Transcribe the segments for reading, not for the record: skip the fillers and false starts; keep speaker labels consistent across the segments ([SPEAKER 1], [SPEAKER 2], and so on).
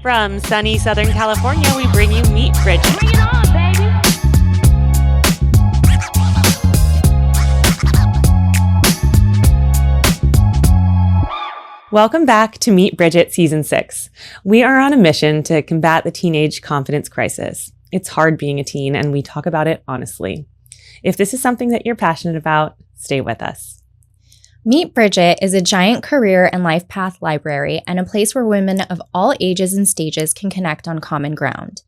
[SPEAKER 1] From sunny Southern California, we bring you Meet Bridget.
[SPEAKER 2] Bring it on, baby.
[SPEAKER 1] Welcome back to Meet Bridget Season 6. We are on a mission to combat the teenage confidence crisis. It's hard being a teen, and we talk about it honestly. If this is something that you're passionate about, stay with us.
[SPEAKER 3] Meet Bridget is a giant career and life path library and a place where women of all ages and stages can connect on common ground.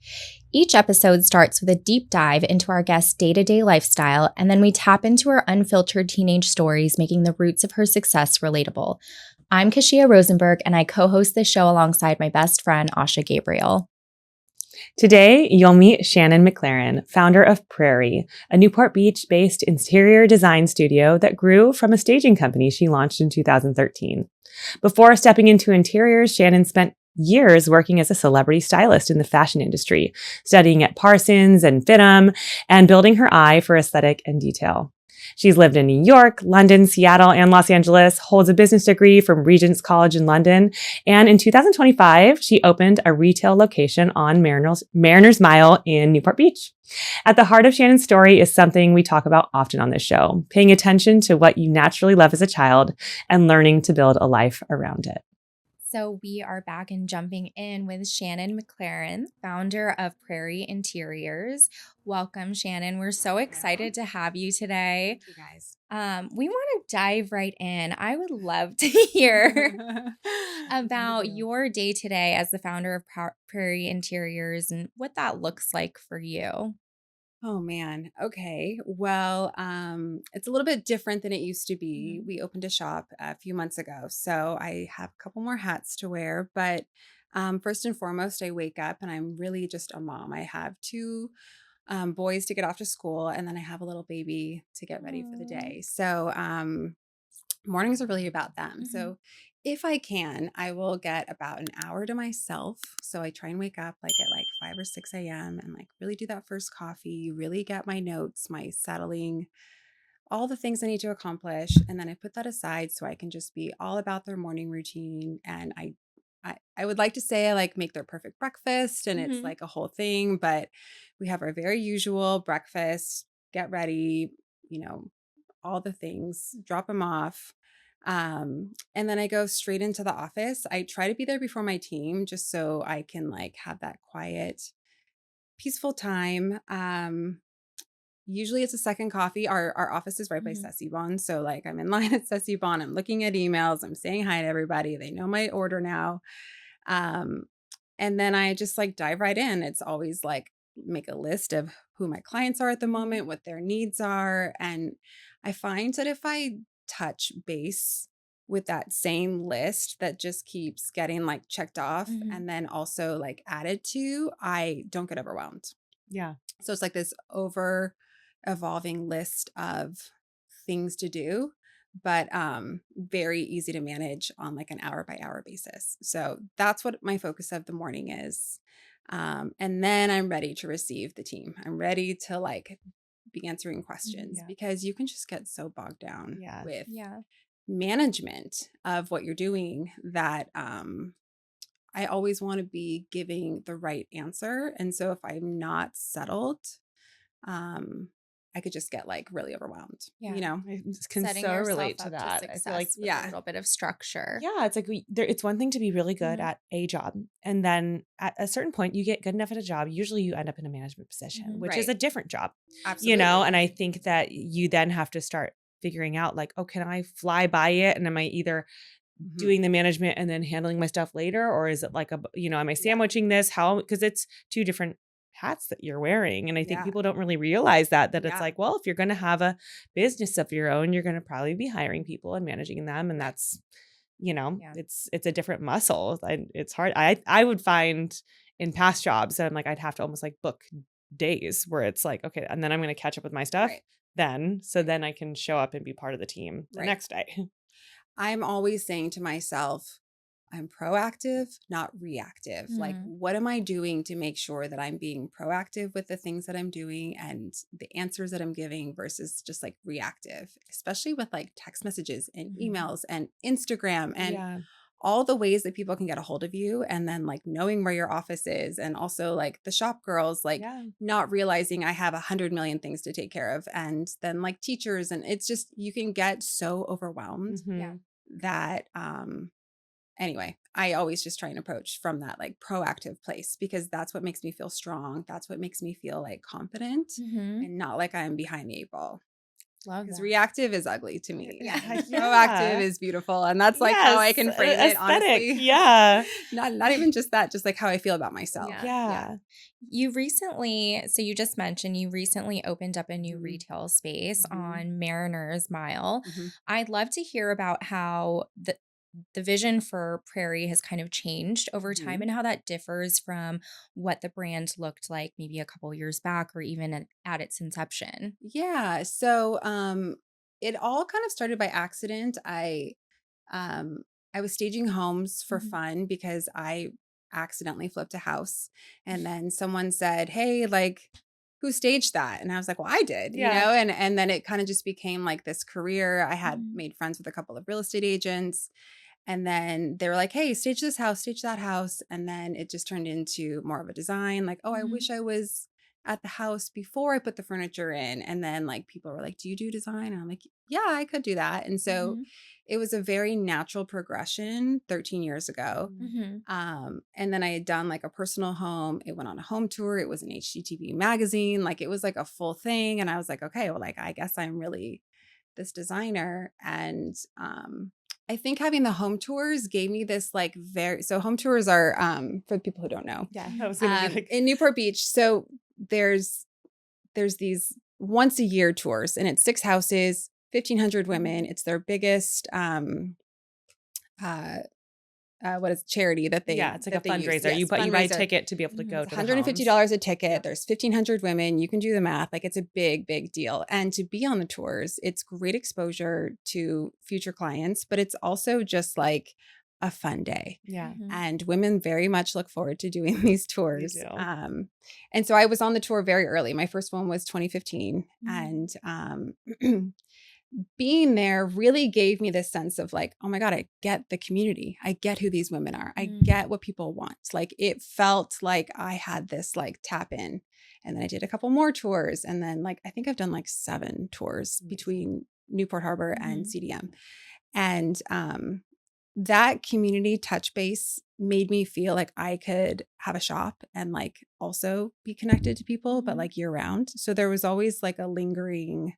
[SPEAKER 3] Each episode starts with a deep dive into our guest's day-to-day lifestyle, and then we tap into her unfiltered teenage stories, making the roots of her success relatable. I'm Kashia Rosenberg, and I co-host this show alongside my best friend, Asha Gabriel.
[SPEAKER 1] Today, you'll meet Shannon McLaren, founder of Prairie, a Newport Beach-based interior design studio that grew from a staging company she launched in 2013. Before stepping into interiors, Shannon spent years working as a celebrity stylist in the fashion industry, studying at Parsons and FITM, and building her eye for aesthetic and detail. She's lived in New York, London, Seattle, and Los Angeles, holds a business degree from Regent's College in London, and in 2025, she opened a retail location on Mariners Mile in Newport Beach. At the heart of Shannon's story is something we talk about often on this show, paying attention to what you naturally love as a child and learning to build a life around it.
[SPEAKER 3] So we are back and jumping in with Shannon McLaren, founder of Prairie Interiors. Welcome, Shannon. We're so excited to have you today.
[SPEAKER 4] Thank you, guys.
[SPEAKER 3] We want to dive right in. I would love to hear about your day-to-day as the founder of Prairie Interiors and what that looks like for you.
[SPEAKER 4] Oh man. Okay. Well, it's a little bit different than it used to be. We opened a shop a few months ago, so I have a couple more hats to wear. But first and foremost, I wake up and I'm really just a mom. I have two boys to get off to school, and then I have a little baby to get ready for the day. So mornings are really about them. So if I can, I will get about an hour to myself. So I try and wake up at 5 or 6 a.m. and really do that first coffee, really get my notes, my settling, all the things I need to accomplish. And then I put that aside so I can just be all about their morning routine. And I would like to say I make their perfect breakfast and it's like a whole thing, but we have our very usual breakfast, get ready, all the things, drop them off. And then I go straight into the office. I try to be there before my team just so I can have that quiet, peaceful time. Usually it's a second coffee. Our office is right by Bon. So I'm in line at Bon. I'm looking at emails. I'm saying hi to everybody. They know my order now. And then I just dive right in. It's always make a list of who my clients are at the moment, what their needs are. And I find that if I touch base with that same list that just keeps getting checked off and then also added to, I don't get overwhelmed.
[SPEAKER 1] Yeah.
[SPEAKER 4] So it's this over evolving list of things to do, but very easy to manage on an hour by hour basis. So that's what my focus of the morning is. And then I'm ready to receive the team. I'm ready to be answering questions because you can just get so bogged down with management of what you're doing that I always want to be giving the right answer. And so if I'm not settled, I could just get really overwhelmed.
[SPEAKER 1] I can
[SPEAKER 3] Setting
[SPEAKER 1] so
[SPEAKER 3] yourself
[SPEAKER 1] relate to
[SPEAKER 3] up
[SPEAKER 1] that.
[SPEAKER 3] success
[SPEAKER 1] I feel
[SPEAKER 3] with a little bit of structure.
[SPEAKER 1] Yeah, it's it's one thing to be really good at a job. And then at a certain point, you get good enough at a job. Usually you end up in a management position, which is a different job.
[SPEAKER 4] Absolutely.
[SPEAKER 1] And I think that you then have to start figuring out can I fly by it? And am I either doing the management and then handling my stuff later? Or is it am I sandwiching this? How? Because it's two different hats that you're wearing. And I think people don't really realize that it's if you're going to have a business of your own, you're going to probably be hiring people and managing them. And that's, it's a different muscle. It's hard. I would find in past jobs that I'd have to almost book days where it's okay, and then I'm going to catch up with my stuff then I can show up and be part of the team the next day.
[SPEAKER 4] I'm always saying to myself, I'm proactive, not reactive. What am I doing to make sure that I'm being proactive with the things that I'm doing and the answers that I'm giving versus just reactive, especially with text messages and emails and Instagram and all the ways that people can get a hold of you, and then like knowing where your office is, and also like the shop girls, like not realizing I have 100 million things to take care of, and then like teachers, and it's just, you can get so overwhelmed that anyway, I always just try and approach from that like proactive place, because that's what makes me feel strong. That's what makes me feel like confident and not like I'm behind the eight ball. Because reactive is ugly to me. Proactive is beautiful. And that's like how I can frame it, honestly.
[SPEAKER 1] Yeah.
[SPEAKER 4] Not even just that, just like how I feel about myself.
[SPEAKER 3] You recently, so you just mentioned you recently opened up a new retail space on Mariner's Mile. I'd love to hear about how the vision for Prairie has kind of changed over time and how that differs from what the brand looked like maybe a couple years back or even at its inception.
[SPEAKER 4] Yeah. So it all kind of started by accident. I was staging homes for fun because I accidentally flipped a house, and then someone said, "Hey, like, who staged that?" And I was like, "Well, I did," you know, and then it kind of just became like this career. I had made friends with a couple of real estate agents. And then they were like, "Hey, stage this house, stage that house." And then it just turned into more of a design. Like, "Oh, I wish I was at the house before I put the furniture in." And then like people were like, "Do you do design?" And I'm like, "Yeah, I could do that." And so it was a very natural progression 13 years ago. And then I had done like a personal home. It went on a home tour. It was an HGTV magazine. Like it was like a full thing. And I was like, okay, well, like, I guess I'm really this designer. And I think having the home tours gave me this like so home tours are for people who don't know.
[SPEAKER 1] I was gonna be like,
[SPEAKER 4] in Newport Beach. So there's these once a year tours, and it's 6 houses, 1,500 women. It's their biggest what is charity that they
[SPEAKER 1] it's like a fundraiser.
[SPEAKER 4] Yes,
[SPEAKER 1] you buy a ticket to be able to go to
[SPEAKER 4] $150 a ticket. There's 1,500 women. You can do the math. Like it's a big deal. And to be on the tours, it's great exposure to future clients, but it's also just like a fun day. And women very much look forward to doing these tours. And so I was on the tour very early. My first one was 2015. And being there really gave me this sense of like, oh my God, I get the community. I get who these women are. I get what people want. Like it felt like I had this like tap in. And then I did a couple more tours. And then like, I think I've done like 7 tours between Newport Harbor and CDM. And that community touch base made me feel like I could have a shop and like also be connected to people, but like year round. So there was always like a lingering,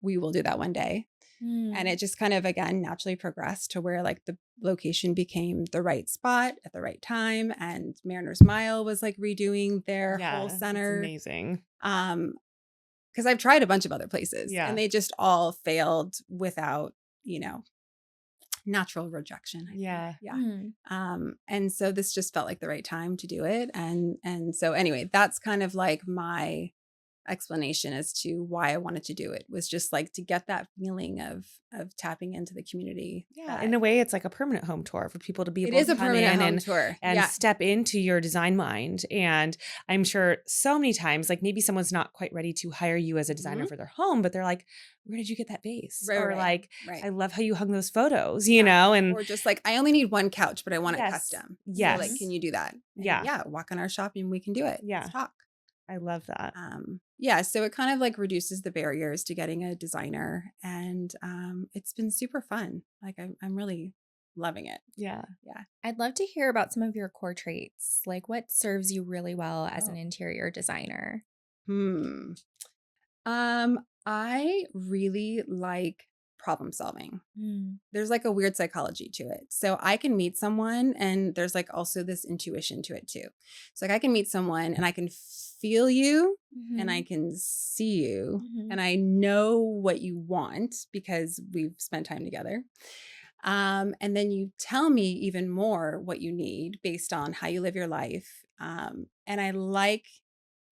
[SPEAKER 4] we will do that one day. And it just kind of, again, naturally progressed to where like the location became the right spot at the right time. And Mariner's Mile was like redoing their whole center.
[SPEAKER 1] Amazing.
[SPEAKER 4] Because I've tried a bunch of other places and they just all failed without, natural rejection. And so this just felt like the right time to do it. And so anyway, that's kind of like my explanation as to why I wanted to do it, was just like to get that feeling of tapping into the community.
[SPEAKER 1] In a way, it's like a permanent home tour for people to be able to come
[SPEAKER 4] permanent
[SPEAKER 1] in
[SPEAKER 4] home tour
[SPEAKER 1] and step into your design mind. And I'm sure so many times, like maybe someone's not quite ready to hire you as a designer for their home, but they're like, where did you get that vase? I love how you hung those photos, you know? And
[SPEAKER 4] or just like, I only need one couch, but I want it custom.
[SPEAKER 1] Yes.
[SPEAKER 4] So like, can you do that? And walk in our shop and we can do it. Let's talk.
[SPEAKER 1] I love that.
[SPEAKER 4] So it kind of like reduces the barriers to getting a designer, and it's been super fun. Like I'm really loving it.
[SPEAKER 3] I'd love to hear about some of your core traits. Like what serves you really well as an interior designer?
[SPEAKER 4] I really like problem solving. There's like a weird psychology to it. So I can meet someone and there's like also this intuition to it too. So like I can meet someone and I can feel you and I can see you and I know what you want because we've spent time together. And then you tell me even more what you need based on how you live your life. And I like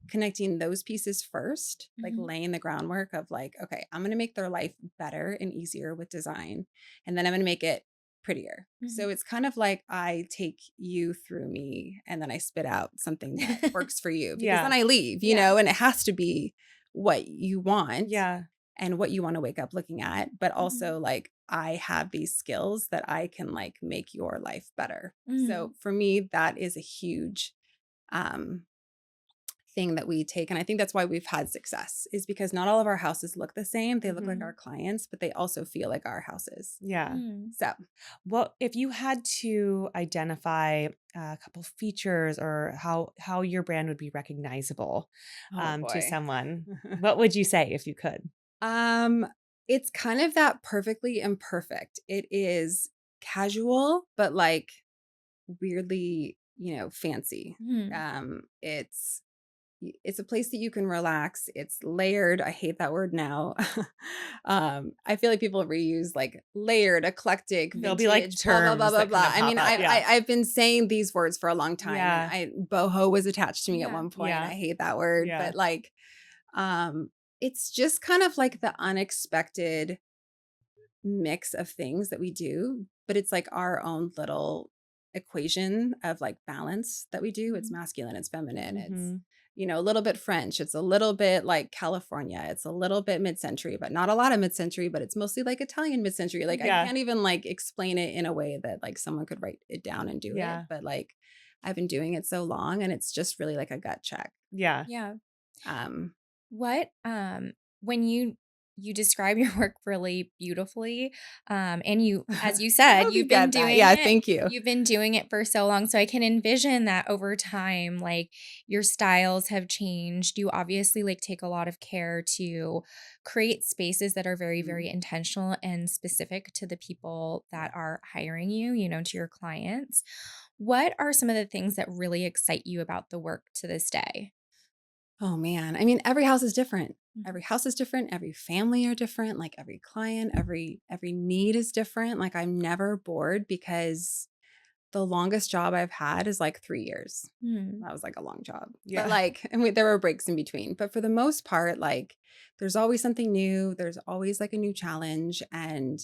[SPEAKER 4] connecting those pieces first, like laying the groundwork of like, okay, I'm going to make their life better and easier with design. And then I'm going to make it prettier. So it's kind of like I take you through me and then I spit out something that works for you because then I leave, you know, and it has to be what you want and what you want to wake up looking at, but also like I have these skills that I can like make your life better.
[SPEAKER 3] Mhm.
[SPEAKER 4] So for me, that is a huge thing that we take. And I think that's why we've had success, is because not all of our houses look the same. They look like our clients, but they also feel like our houses.
[SPEAKER 1] Yeah.
[SPEAKER 3] Mm.
[SPEAKER 4] So,
[SPEAKER 1] Well, if you had to identify a couple features or how your brand would be recognizable to someone, what would you say if you could?
[SPEAKER 4] It's kind of that perfectly imperfect. It is casual, but like weirdly, fancy.
[SPEAKER 3] Mhm.
[SPEAKER 4] It's a place that you can relax. It's layered. I hate that word now. I feel like people reuse like layered, eclectic,
[SPEAKER 1] There'll be like
[SPEAKER 4] vintage, blah blah blah
[SPEAKER 1] terms
[SPEAKER 4] blah
[SPEAKER 1] that kind
[SPEAKER 4] blah.
[SPEAKER 1] of
[SPEAKER 4] I
[SPEAKER 1] pop
[SPEAKER 4] mean,
[SPEAKER 1] up. Yeah.
[SPEAKER 4] I've been saying these words for a long time,
[SPEAKER 1] Yeah.
[SPEAKER 4] and boho was attached to me at
[SPEAKER 3] Yeah.
[SPEAKER 4] one point.
[SPEAKER 1] Yeah.
[SPEAKER 4] I hate that word,
[SPEAKER 1] Yeah.
[SPEAKER 4] but like, it's just kind of like the unexpected mix of things that we do, but it's like our own little equation of like balance that we do. It's
[SPEAKER 3] Mhm.
[SPEAKER 4] masculine, it's feminine, it's
[SPEAKER 1] Mhm.
[SPEAKER 4] a little bit French, it's a little bit like California, it's a little bit mid-century, but not a lot of mid-century, but it's mostly like Italian mid-century. Like I
[SPEAKER 1] Yeah.
[SPEAKER 4] can't even like explain it in a way that like someone could write it down and do
[SPEAKER 1] Yeah.
[SPEAKER 4] it, but like I've been doing it so long and it's just really like a gut check.
[SPEAKER 1] Yeah.
[SPEAKER 3] Yeah.
[SPEAKER 4] Um
[SPEAKER 3] What when you describe your work really beautifully, and you, as you
[SPEAKER 4] I
[SPEAKER 3] said,
[SPEAKER 4] hope you get that. Yeah, thank you.
[SPEAKER 3] you've been doing it for so long, so I can envision that over time, like, your styles have changed. You obviously like take a lot of care to create spaces that are very, very intentional and specific to the people that are hiring you, to your clients. What are some of the things that really excite you about the work to this day?
[SPEAKER 4] Oh man. I mean, every house is different.
[SPEAKER 3] Mhm.
[SPEAKER 4] Every house is different. Every family are different. Like every client, every need is different. Like I'm never bored because the longest job I've had is like 3 years.
[SPEAKER 3] Hmm.
[SPEAKER 4] That was like a long job.
[SPEAKER 1] Yeah.
[SPEAKER 4] But like, there were breaks in between. But for the most part, like there's always something new. There's always like a new challenge. And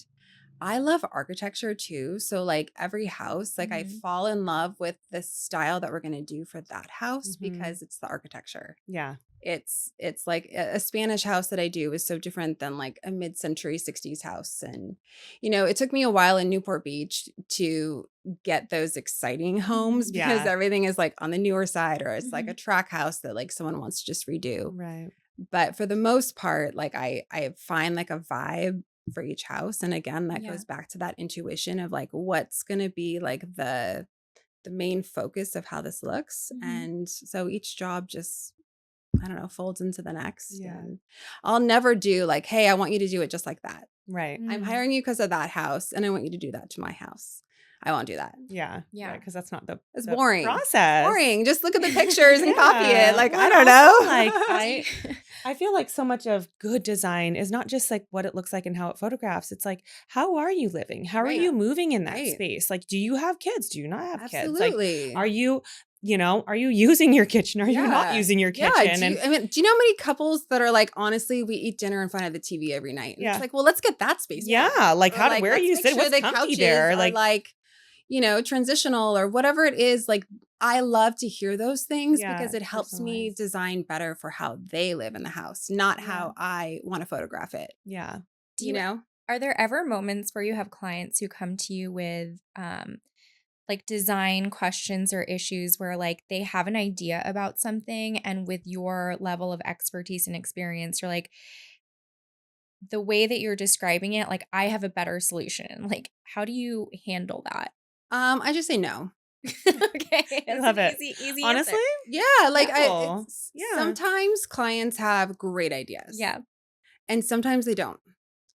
[SPEAKER 4] I love architecture too. So like every house, like I
[SPEAKER 3] Mhm.
[SPEAKER 4] fall in love with the style that we're going to do for that house
[SPEAKER 1] Mhm.
[SPEAKER 4] because it's the architecture.
[SPEAKER 1] Yeah.
[SPEAKER 4] It's like a Spanish house that I do is so different than like a mid-century 60s house. And, it took me a while in Newport Beach to get those exciting homes because
[SPEAKER 1] Yeah.
[SPEAKER 4] everything is like on the newer side, or it's like a
[SPEAKER 3] Mhm.
[SPEAKER 4] track house that like someone wants to just redo.
[SPEAKER 1] Right.
[SPEAKER 4] But for the most part, like I find like a vibe for each house. And again, that
[SPEAKER 3] Yeah.
[SPEAKER 4] goes back to that intuition of like what's going to be like the main focus of how this looks.
[SPEAKER 3] Mhm.
[SPEAKER 4] And so each job just, I don't know, folds into the next.
[SPEAKER 1] Yeah.
[SPEAKER 4] And I'll never do like, hey, I want you to do it just like that.
[SPEAKER 1] Right.
[SPEAKER 4] I'm
[SPEAKER 3] Mm.
[SPEAKER 4] hiring you because of that house, and I want you to do that to my house. I won't do that.
[SPEAKER 1] Yeah.
[SPEAKER 3] Yeah.
[SPEAKER 1] Because that's not the
[SPEAKER 4] It's
[SPEAKER 1] the
[SPEAKER 4] boring.
[SPEAKER 1] process.
[SPEAKER 4] Boring. Just look at the pictures and copy
[SPEAKER 1] Yeah.
[SPEAKER 4] it. Like,
[SPEAKER 1] Well,
[SPEAKER 4] I
[SPEAKER 1] and
[SPEAKER 4] don't
[SPEAKER 1] also,
[SPEAKER 4] know.
[SPEAKER 1] like, I feel like so much of good design is not just like what it looks like and how it photographs. It's like, how are you living? How are
[SPEAKER 4] Right.
[SPEAKER 1] you moving in that
[SPEAKER 4] Right.
[SPEAKER 1] space? Like, do you have kids? Do you not have kids? Like,
[SPEAKER 4] Absolutely.
[SPEAKER 1] are you using your kitchen? Are you not
[SPEAKER 4] Yeah.
[SPEAKER 1] using your kitchen?
[SPEAKER 4] Yeah. Do you know how many couples that are like, honestly, we eat dinner in front of the TV every night? And
[SPEAKER 1] Yeah.
[SPEAKER 4] it's like, well, let's get that space.
[SPEAKER 1] Yeah.
[SPEAKER 4] back.
[SPEAKER 1] Like,
[SPEAKER 4] Or
[SPEAKER 1] where are
[SPEAKER 4] let's
[SPEAKER 1] you
[SPEAKER 4] make
[SPEAKER 1] sitting?
[SPEAKER 4] sure
[SPEAKER 1] What's
[SPEAKER 4] the
[SPEAKER 1] comfy
[SPEAKER 4] couches
[SPEAKER 1] there?
[SPEAKER 4] are like, transitional or whatever it is. Like, I love to hear those things
[SPEAKER 1] Yeah,
[SPEAKER 4] because it helps me
[SPEAKER 1] personalized.
[SPEAKER 4] design better for how they live in the house, not
[SPEAKER 3] Yeah.
[SPEAKER 4] how I want to photograph it.
[SPEAKER 1] Yeah.
[SPEAKER 3] Do
[SPEAKER 4] You know?
[SPEAKER 3] Are there ever moments where you have clients who come to you with like design questions or issues where like they have an idea about something, and with your level of expertise and experience, you're like, the way that you're describing it, like, I have a better solution. Like, how do you handle that?
[SPEAKER 4] I just say no.
[SPEAKER 3] Okay.
[SPEAKER 1] I
[SPEAKER 3] That's
[SPEAKER 1] love
[SPEAKER 3] an
[SPEAKER 1] it.
[SPEAKER 3] easy
[SPEAKER 1] Honestly,
[SPEAKER 3] answer.
[SPEAKER 4] Yeah. Like,
[SPEAKER 1] no. Yeah.
[SPEAKER 4] sometimes clients have great ideas.
[SPEAKER 3] Yeah.
[SPEAKER 4] And sometimes they don't.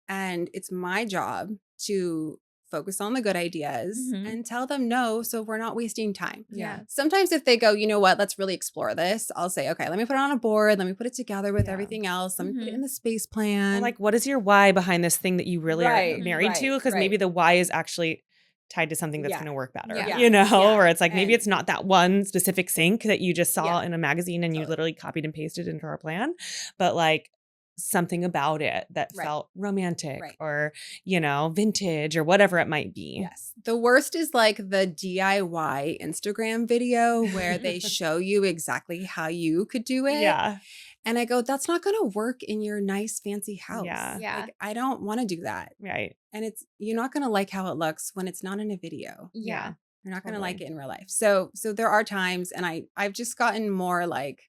[SPEAKER 4] And it's my job to focus on the good ideas
[SPEAKER 3] Mhm.
[SPEAKER 4] and tell them no, so we're not wasting time.
[SPEAKER 3] Yeah.
[SPEAKER 4] Sometimes if they go, you know what, let's really explore this, I'll say, okay, let me put it on a board. Let me put it together with
[SPEAKER 1] Yeah.
[SPEAKER 4] everything else. Let me put it
[SPEAKER 3] Mhm.
[SPEAKER 4] in the space plan.
[SPEAKER 1] Or like, what is your why behind this thing that you really
[SPEAKER 4] Right,
[SPEAKER 1] are married to?
[SPEAKER 4] right,
[SPEAKER 1] Because maybe
[SPEAKER 4] right.
[SPEAKER 1] the why is actually tied to something that's
[SPEAKER 4] Yeah.
[SPEAKER 1] going to work better,
[SPEAKER 3] Yeah.
[SPEAKER 4] Yeah.
[SPEAKER 1] Or it's like maybe
[SPEAKER 4] And-
[SPEAKER 1] it's not that one specific sink that you just saw
[SPEAKER 4] Yeah.
[SPEAKER 1] in a magazine and you
[SPEAKER 4] Totally.
[SPEAKER 1] literally copied and pasted into our plan, but like something about it that
[SPEAKER 4] Right.
[SPEAKER 1] felt romantic
[SPEAKER 4] Right.
[SPEAKER 1] or, vintage or whatever it might be.
[SPEAKER 4] Yes. The worst is like the DIY Instagram video where they show you exactly how you could do it.
[SPEAKER 1] Yeah.
[SPEAKER 4] And I go, that's not going to work in your nice fancy house.
[SPEAKER 1] Yeah.
[SPEAKER 3] Yeah.
[SPEAKER 4] Like, I don't want to do that.
[SPEAKER 1] Right.
[SPEAKER 4] and you're not going to like how it looks when it's not in a video.
[SPEAKER 3] Yeah.
[SPEAKER 4] You're not going to
[SPEAKER 1] Totally.
[SPEAKER 4] like it in real life. So there are times, and I've just gotten more like,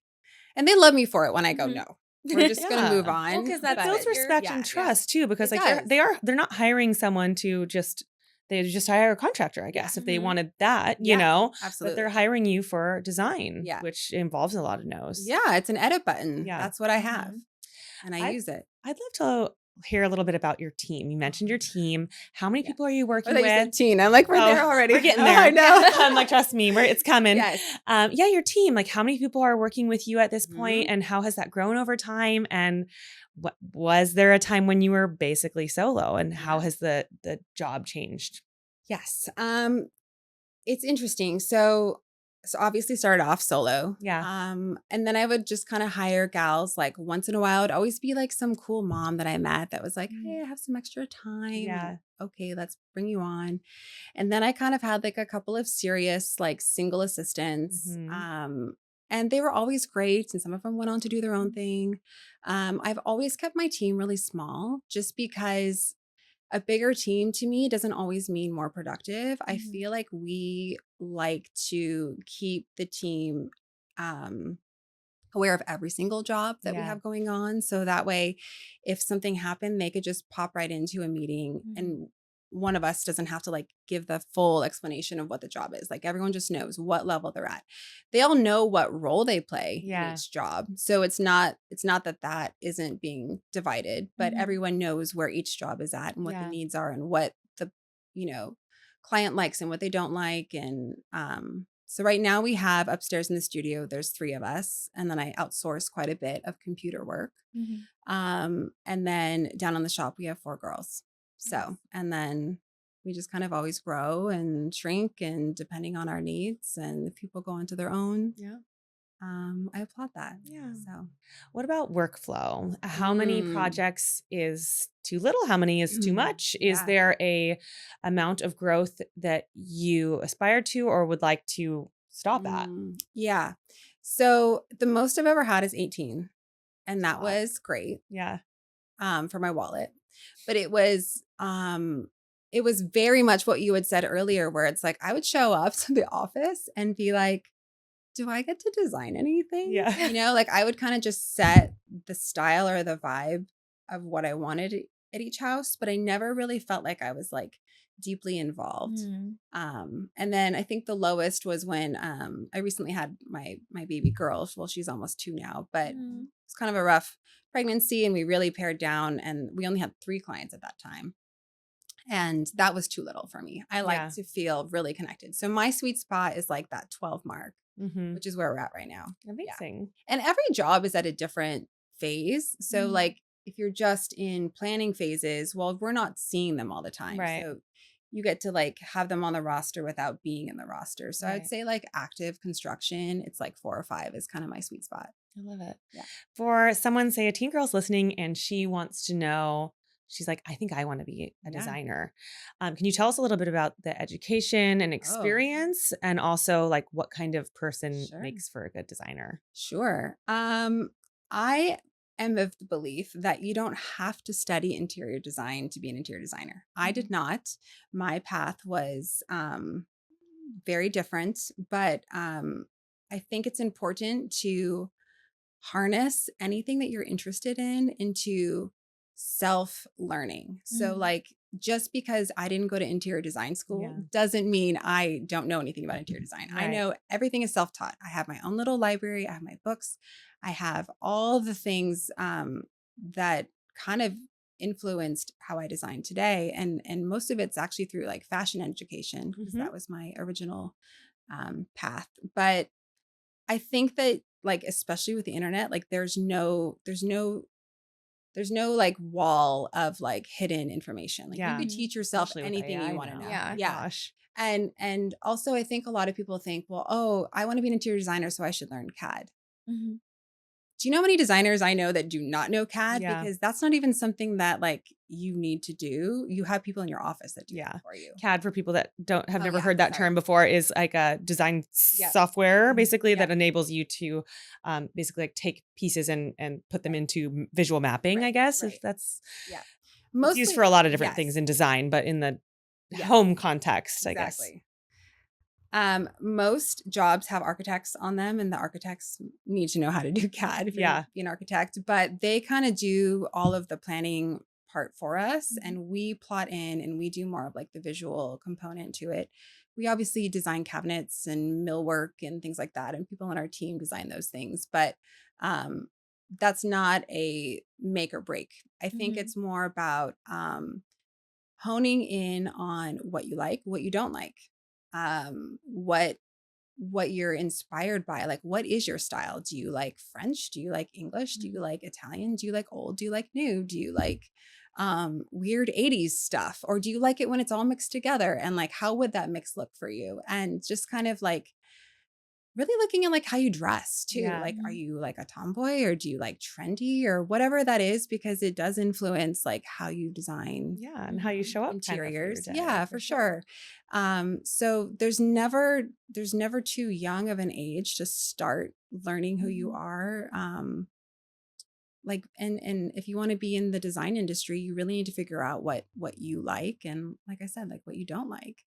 [SPEAKER 4] and they love me for it when I go,
[SPEAKER 3] Mhm.
[SPEAKER 4] no, we're just going to move on.
[SPEAKER 3] Well, 'cause
[SPEAKER 1] That
[SPEAKER 3] that's
[SPEAKER 1] builds
[SPEAKER 3] what you're-
[SPEAKER 1] respect
[SPEAKER 4] yeah,
[SPEAKER 1] and trust too, because
[SPEAKER 4] It
[SPEAKER 1] like
[SPEAKER 4] does.
[SPEAKER 1] they're not hiring someone to they just hire a contractor, I guess, if they
[SPEAKER 3] Mhm.
[SPEAKER 1] wanted that, you
[SPEAKER 4] Yeah,
[SPEAKER 1] know,
[SPEAKER 4] absolutely.
[SPEAKER 1] but they're hiring you for design,
[SPEAKER 4] Yeah.
[SPEAKER 1] which involves a lot of no's.
[SPEAKER 4] Yeah, it's an edit button.
[SPEAKER 1] Yeah.
[SPEAKER 4] That's what I have.
[SPEAKER 3] Mhm.
[SPEAKER 4] And I
[SPEAKER 1] I-
[SPEAKER 4] use it.
[SPEAKER 1] I'd love to hear a little bit about your team. You mentioned your team. How many
[SPEAKER 4] Yeah.
[SPEAKER 1] people are you
[SPEAKER 4] I
[SPEAKER 1] working
[SPEAKER 4] thought you said
[SPEAKER 1] with?
[SPEAKER 4] teen. I'm like, we're
[SPEAKER 1] Oh,
[SPEAKER 4] there already.
[SPEAKER 1] We're getting
[SPEAKER 4] Oh,
[SPEAKER 1] there.
[SPEAKER 4] I know.
[SPEAKER 1] I'm like, trust me, it's coming.
[SPEAKER 4] Yes.
[SPEAKER 1] Yeah, your team. Like, how many people are working with you at this
[SPEAKER 4] Mhm.
[SPEAKER 1] point, and how has that grown over time? And was there a time when you were basically solo, and how
[SPEAKER 4] Yeah.
[SPEAKER 1] has the job changed?
[SPEAKER 4] Yes. It's interesting. So obviously started off solo.
[SPEAKER 1] Yeah.
[SPEAKER 4] And then I would just kind of hire gals like once in a while. It'd always be like some cool mom that I met that was like, hey, I have some extra time.
[SPEAKER 1] Yeah.
[SPEAKER 4] Okay, let's bring you on. And then I kind of had like a couple of serious like single assistants.
[SPEAKER 1] Mhm.
[SPEAKER 4] And they were always great. And some of them went on to do their own thing. I've always kept my team really small just because a bigger team to me doesn't always mean more productive. I
[SPEAKER 3] Mhm.
[SPEAKER 4] feel like we like to keep the team aware of every single job that we
[SPEAKER 1] Yeah.
[SPEAKER 4] have going on. So that way, if something happened, they could just pop right into a meeting
[SPEAKER 3] Mhm.
[SPEAKER 4] and one of us doesn't have to like give the full explanation of what the job is. Like everyone just knows what level they're at. They all know what role they play
[SPEAKER 1] Yeah.
[SPEAKER 4] in each job. So it's not that isn't being divided, but
[SPEAKER 3] Mhm.
[SPEAKER 4] everyone knows where each job is at and what
[SPEAKER 1] Yeah.
[SPEAKER 4] the needs are and what the, client likes and what they don't like. And so right now we have upstairs in the studio, there's 3 of us. And then I outsource quite a bit of computer work.
[SPEAKER 3] Mhm.
[SPEAKER 4] And then down on the shop, we have 4 girls. So, and then we just kind of always grow and shrink and depending on our needs. And if people go into their own,
[SPEAKER 1] Yeah.
[SPEAKER 4] I applaud that.
[SPEAKER 1] Yeah.
[SPEAKER 4] So
[SPEAKER 1] What about workflow? How many
[SPEAKER 4] Mm.
[SPEAKER 1] projects is too little? How many is too much? Is
[SPEAKER 4] Yeah.
[SPEAKER 1] there a amount of growth that you aspire to or would like to stop at?
[SPEAKER 4] Yeah. So the most I've ever had is 18. And that
[SPEAKER 1] Wow.
[SPEAKER 4] was great.
[SPEAKER 1] Yeah.
[SPEAKER 4] For my wallet. But it was very much what you had said earlier, where it's like I would show up to the office and be like, do I get to design anything?
[SPEAKER 1] Yeah.
[SPEAKER 4] Like I would kind of just set the style or the vibe of what I wanted at each house, but I never really felt like I was like deeply involved.
[SPEAKER 3] Mhm.
[SPEAKER 4] And then I think the lowest was when I recently had my baby girl. Well, she's almost 2 now, but
[SPEAKER 3] Mhm.
[SPEAKER 4] it's kind of a rough pregnancy and we really pared down and we only had 3 clients at that time. And that was too little for me. I like
[SPEAKER 1] Yeah.
[SPEAKER 4] to feel really connected. So my sweet spot is like that 12 mark,
[SPEAKER 1] Mm-hmm.
[SPEAKER 4] which is where we're at right now.
[SPEAKER 1] Amazing.
[SPEAKER 4] And every job is at a different phase. So
[SPEAKER 3] Mhm.
[SPEAKER 4] like if you're just in planning phases, well, we're not seeing them all the time.
[SPEAKER 1] Right.
[SPEAKER 4] So you get to like have them on the roster without being in the roster. So I would
[SPEAKER 1] Right.
[SPEAKER 4] say like active construction, it's like 4 or 5 is kind of my sweet spot.
[SPEAKER 1] I love it.
[SPEAKER 4] Yeah.
[SPEAKER 1] For someone, say a teen girl's listening and she wants to know, she's like, I think I want to be a
[SPEAKER 4] Yeah.
[SPEAKER 1] designer. Can you tell us a little bit about the education and experience and also like what kind of person
[SPEAKER 4] Sure.
[SPEAKER 1] makes for a good designer?
[SPEAKER 4] Sure. I am of the belief that you don't have to study interior design to be an interior designer. I did not. My path was very different, but I think it's important to harness anything that you're interested in into self-learning. So
[SPEAKER 3] Mhm.
[SPEAKER 4] like just because I didn't go to interior design school
[SPEAKER 1] Yeah.
[SPEAKER 4] doesn't mean I don't know anything about interior design. I
[SPEAKER 1] Right.
[SPEAKER 4] know everything is self-taught. I have my own little library, I have my books, I have all the things that kind of influenced how I design today. And most of it's actually through like fashion education, because
[SPEAKER 1] Mhm.
[SPEAKER 4] that was my original path. But I think that like especially with the internet, like there's no like wall of like hidden information. Like you
[SPEAKER 1] Yeah.
[SPEAKER 4] could teach yourself
[SPEAKER 1] Especially with
[SPEAKER 4] anything
[SPEAKER 1] AI
[SPEAKER 4] you want to
[SPEAKER 1] now.
[SPEAKER 4] know.
[SPEAKER 3] Yeah.
[SPEAKER 1] Gosh.
[SPEAKER 4] And also I think a lot of people think, well, oh, I want to be an interior designer, so I should learn CAD.
[SPEAKER 3] Mhm.
[SPEAKER 4] Do you know how many designers I know that do not know CAD?
[SPEAKER 1] Yeah.
[SPEAKER 4] Because that's not even something that like you need to do. You have people in your office that do
[SPEAKER 1] Yeah.
[SPEAKER 4] that for you.
[SPEAKER 1] CAD, for people that have
[SPEAKER 4] Oh,
[SPEAKER 1] never
[SPEAKER 4] yeah,
[SPEAKER 1] heard that
[SPEAKER 4] sorry.
[SPEAKER 1] term before, is like a design
[SPEAKER 4] Yep.
[SPEAKER 1] software basically
[SPEAKER 4] Yep.
[SPEAKER 1] that enables you to basically like take pieces and put them
[SPEAKER 4] Right.
[SPEAKER 1] into visual mapping, I
[SPEAKER 4] Right,
[SPEAKER 1] guess,
[SPEAKER 4] right.
[SPEAKER 1] if that's
[SPEAKER 4] Yeah.
[SPEAKER 1] It's used for a lot of different things in design, but in the home context, I guess.
[SPEAKER 4] Most jobs have architects on them, and the architects need to know how to do CAD if you're going to be an architect, but they kind of do all of the planning part for us, and we plot in and we do more of like the visual component to it. We obviously design cabinets and millwork and things like that, and people on our team design those things, but that's not a make or break. I think it's more about honing in on what you like, what you don't like, what you're inspired by. Like, what is your style? Do you like French? Do you like English? Do you like Italian? Do you like old? Do you like new? Do you like weird 80s stuff? Or do you like it when it's all mixed together? And like, how would that mix look for you? And just kind of like really looking at like how you dress too. Like, are you like a tomboy, or do you like trendy, or whatever that is? Because it does influence like how you design.
[SPEAKER 1] And how you show up.
[SPEAKER 4] Interiors. For sure. So there's never too young of an age to start learning who you are. Like, and if you want to be in the design industry, you really need to figure out what you like. And like I said, like what you don't like.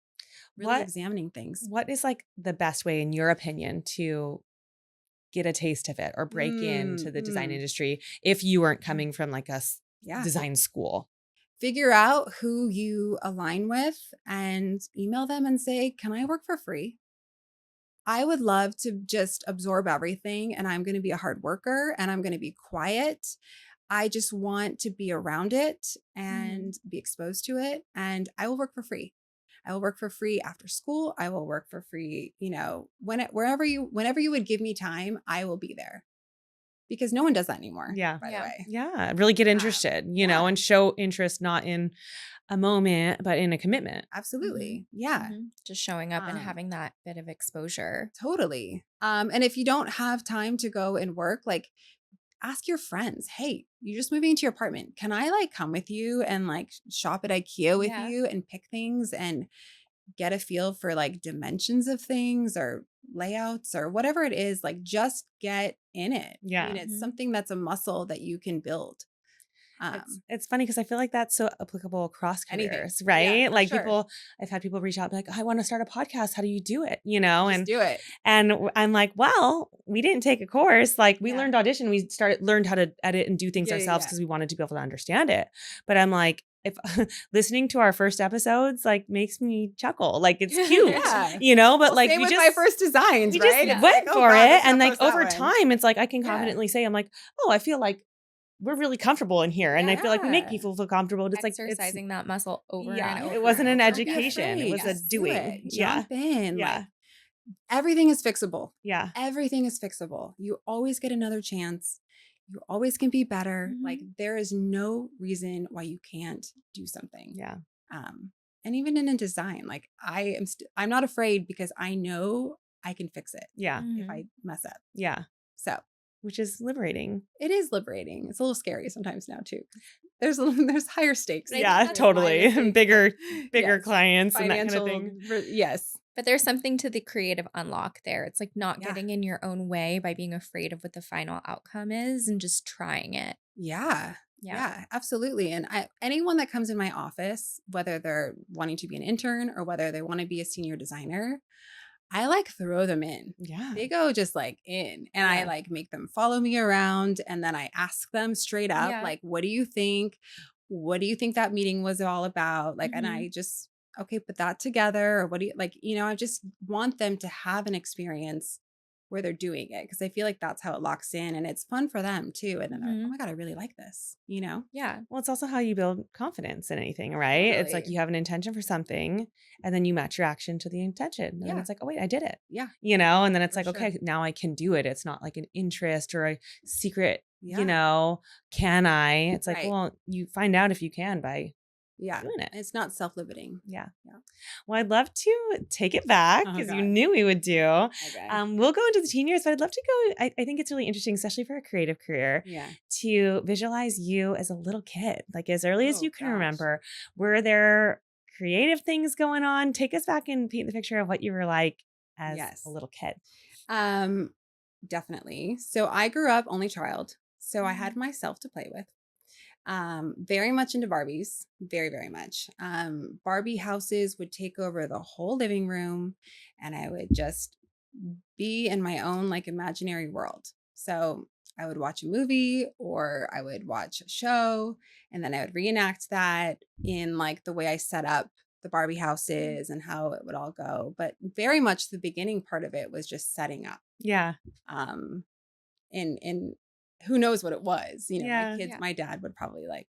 [SPEAKER 4] Really examining things.
[SPEAKER 1] What is like the best way, in your opinion, to get a taste of it or break into the design industry if you weren't coming from like a design school?
[SPEAKER 4] Figure out who you align with and email them and say, can I work for free? I would love to just absorb everything, and I'm going to be a hard worker and I'm going to be quiet. I just want to be around it and be exposed to it, and I will work for free. I will work for free after school. I will work for free, whenever you would give me time, I will be there. Because no one does that anymore. By the way.
[SPEAKER 1] Yeah. Really get interested, and show interest, not in a moment, but in a commitment.
[SPEAKER 4] Absolutely. Yeah.
[SPEAKER 3] Just showing up and having that bit of exposure.
[SPEAKER 4] Totally. And if you don't have time to go and work, like, ask your friends, hey, you're just moving into your apartment. Can I like come with you and like shop at IKEA with you and pick things and get a feel for like dimensions of things or layouts or whatever it is? Like, just get in it.
[SPEAKER 1] Yeah.
[SPEAKER 4] I mean, it's something that's a muscle that you can build.
[SPEAKER 1] It's funny because I feel like that's so applicable across careers, right?
[SPEAKER 4] Yeah,
[SPEAKER 1] like I've had people reach out and be like, I want to start a podcast. How do you do it?
[SPEAKER 4] Just do it.
[SPEAKER 1] And I'm like, well, we didn't take a course. Like we learned Audition. We learned how to edit and do things ourselves because we wanted to be able to understand it. But I'm like, if listening to our first episodes like makes me chuckle, like it's cute, but like
[SPEAKER 4] same with my first designs, right?
[SPEAKER 1] Just went for it. And like over time, it's like, I can confidently say, I'm like, oh, I feel like we're really comfortable in here. And I feel like we make people feel comfortable. Just
[SPEAKER 3] exercising that muscle over and over.
[SPEAKER 1] It wasn't an education. It was a doing.
[SPEAKER 4] Jump in. Yeah. Like, everything is fixable.
[SPEAKER 1] Yeah.
[SPEAKER 4] Everything is fixable. You always get another chance. You always can be better. Like, there is no reason why you can't do something.
[SPEAKER 1] Yeah.
[SPEAKER 4] And even in a design, like I'm not afraid because I know I can fix it.
[SPEAKER 1] Yeah.
[SPEAKER 4] If I mess up.
[SPEAKER 1] Yeah.
[SPEAKER 4] So,
[SPEAKER 1] which is liberating.
[SPEAKER 4] It is liberating. It's a little scary sometimes now too. There's higher stakes.
[SPEAKER 1] Yeah, totally. Bigger clients
[SPEAKER 4] financial,
[SPEAKER 1] and that kind of thing.
[SPEAKER 4] Yes.
[SPEAKER 3] But there's something to the creative unlock there. It's like not getting in your own way by being afraid of what the final outcome is and just trying it.
[SPEAKER 4] Yeah, absolutely. And anyone that comes in my office, whether they're wanting to be an intern or whether they want to be a senior designer, I like throw them in.
[SPEAKER 1] Yeah.
[SPEAKER 4] They go just like in, and I like make them follow me around. And then I ask them straight up, like, what do you think? What do you think that meeting was all about? Like, and I just, okay, put that together. Or what do you like, I just want them to have an experience where they're doing it. Cause I feel like that's how it locks in, and it's fun for them too. And then they're like, oh my God, I really like this,
[SPEAKER 1] Yeah. Well, it's also how you build confidence in anything, right? Totally. It's like you have an intention for something and then you match your action to the intention. And then it's like, oh wait, I did it.
[SPEAKER 4] Yeah.
[SPEAKER 1] And then it's like, okay, now I can do it. It's not like an interest or a secret, can I? It's like, well, you find out if you can by doing it.
[SPEAKER 4] It's not self-limiting.
[SPEAKER 1] Yeah. Well, I'd love to take it back because you knew we would do.
[SPEAKER 4] Okay.
[SPEAKER 1] We'll go into the teen years, but I'd love to go. I think it's really interesting, especially for a creative career, to visualize you as a little kid, like as early as you can remember. Were there creative things going on? Take us back and paint the picture of what you were like as a little kid.
[SPEAKER 4] Definitely. So I grew up only child. So I had myself to play with. Very much into Barbies, very, very much. Barbie houses would take over the whole living room, and I would just be in my own like imaginary world. So I would watch a movie or I would watch a show, and then I would reenact that in like the way I set up the Barbie houses and how it would all go. But very much the beginning part of it was just setting up.
[SPEAKER 1] Yeah.
[SPEAKER 4] Um, and who knows what it was, you know,
[SPEAKER 1] Yeah.
[SPEAKER 4] my kids, my dad would probably like,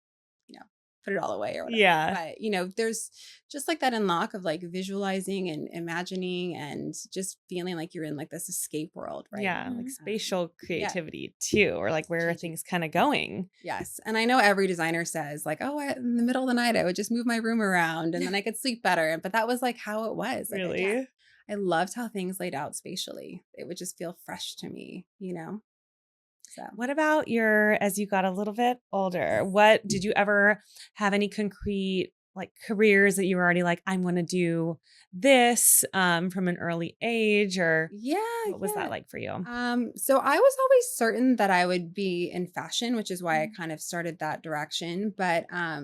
[SPEAKER 4] you know, put it all away or whatever.
[SPEAKER 1] Yeah.
[SPEAKER 4] But, you know, there's just like that unlock of like visualizing and imagining and just feeling like you're in like this escape world, right?
[SPEAKER 1] Yeah. Like spatial
[SPEAKER 4] Yeah.
[SPEAKER 1] creativity too, or like where are things kind of going?
[SPEAKER 4] Yes. And I know every designer says like, oh, in the middle of the night, I would just move my room around and then I could sleep better. But that was like how it was. Like,
[SPEAKER 1] Really?
[SPEAKER 4] I loved how things laid out spatially. It would just feel fresh to me, you know? So
[SPEAKER 1] What about as you got a little bit older, what did you ever have any concrete like careers that you were already like, I'm going to do this from an early age, or what was that like for you?
[SPEAKER 4] So I was always certain that I would be in fashion, which is why I kind of started that direction. But I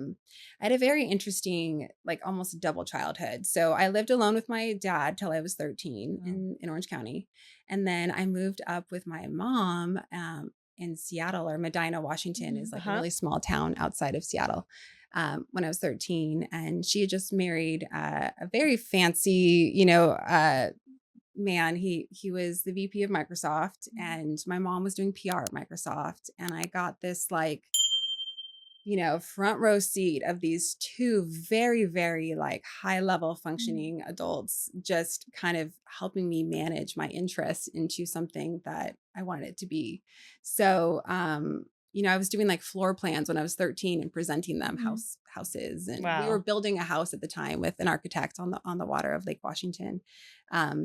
[SPEAKER 4] had a very interesting, like almost double childhood. So I lived alone with my dad till I was 13 in Orange County. And then I moved up with my mom in Seattle, or Medina, Washington is like a really small town outside of Seattle. When I was 13, and she had just married a very fancy, you know, man. He was the VP of Microsoft, and my mom was doing PR at Microsoft, and I got this like, you know, front row seat of these two very, very like high level functioning adults, just kind of helping me manage my interest into something that I wanted it to be. So, you know, I was doing like floor plans when I was 13 and presenting them houses. And we were building a house at the time with an architect on the water of Lake Washington.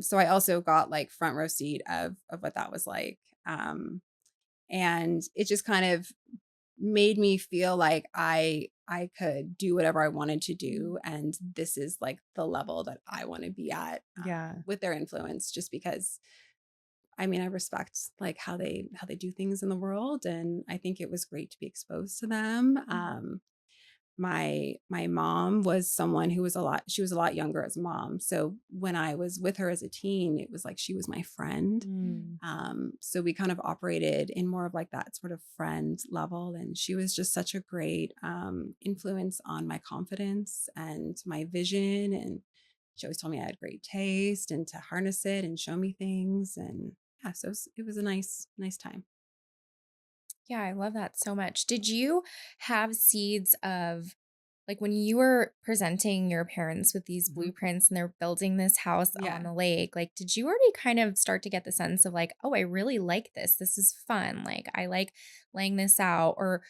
[SPEAKER 4] So I also got like front row seat of what that was like. And it just kind of made me feel like I could do whatever I wanted to do, and this is like the level that I want to be at with their influence, just because I mean I respect like how they do things in the world, and I think it was great to be exposed to them. My mom was someone who was she was a lot younger as a mom. So when I was with her as a teen, it was like she was my friend. So we kind of operated in more of like that sort of friend level. And she was just such a great influence on my confidence and my vision. And she always told me I had great taste and to harness it and show me things. And yeah, so it was a nice time.
[SPEAKER 3] Yeah, I love that so much. Did you have seeds of like when you were presenting your parents with these blueprints and they're building this house on the lake, like did you already kind of start to get the sense of like, oh, I really like this. This is fun. Like I like laying this out, or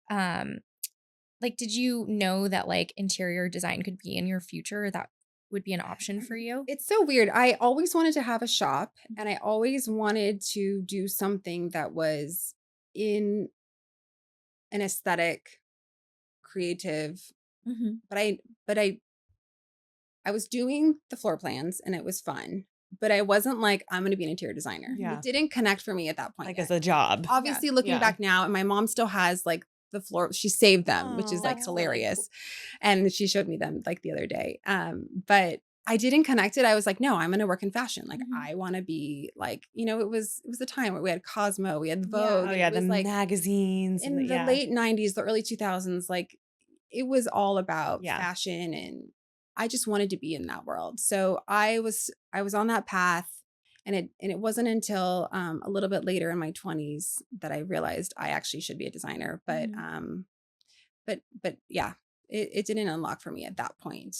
[SPEAKER 3] like did you know that like interior design could be in your future, or that would be an option for you?
[SPEAKER 4] It's so weird. I always wanted to have a shop, and I always wanted to do something that was in an aesthetic, creative, but I was doing the floor plans and it was fun, but I wasn't like, I'm going to be an interior designer.
[SPEAKER 1] Yeah.
[SPEAKER 4] It didn't connect for me at that point.
[SPEAKER 1] Like as a job.
[SPEAKER 4] Obviously looking back now, and my mom still has like the floor, she saved them, which is like hilarious. Really cool. And she showed me them like the other day. But I didn't connect it. I was like, no, I'm going to work in fashion. Like I want to be like, you know, it was a time where we had Cosmo, we had Vogue.
[SPEAKER 1] Oh yeah. The
[SPEAKER 4] like
[SPEAKER 1] magazines.
[SPEAKER 4] In the late 90s, the early 2000s, like it was all about fashion, and I just wanted to be in that world. So I was on that path, and it wasn't until a little bit later in my 20s that I realized I actually should be a designer. But but yeah, it didn't unlock for me at that point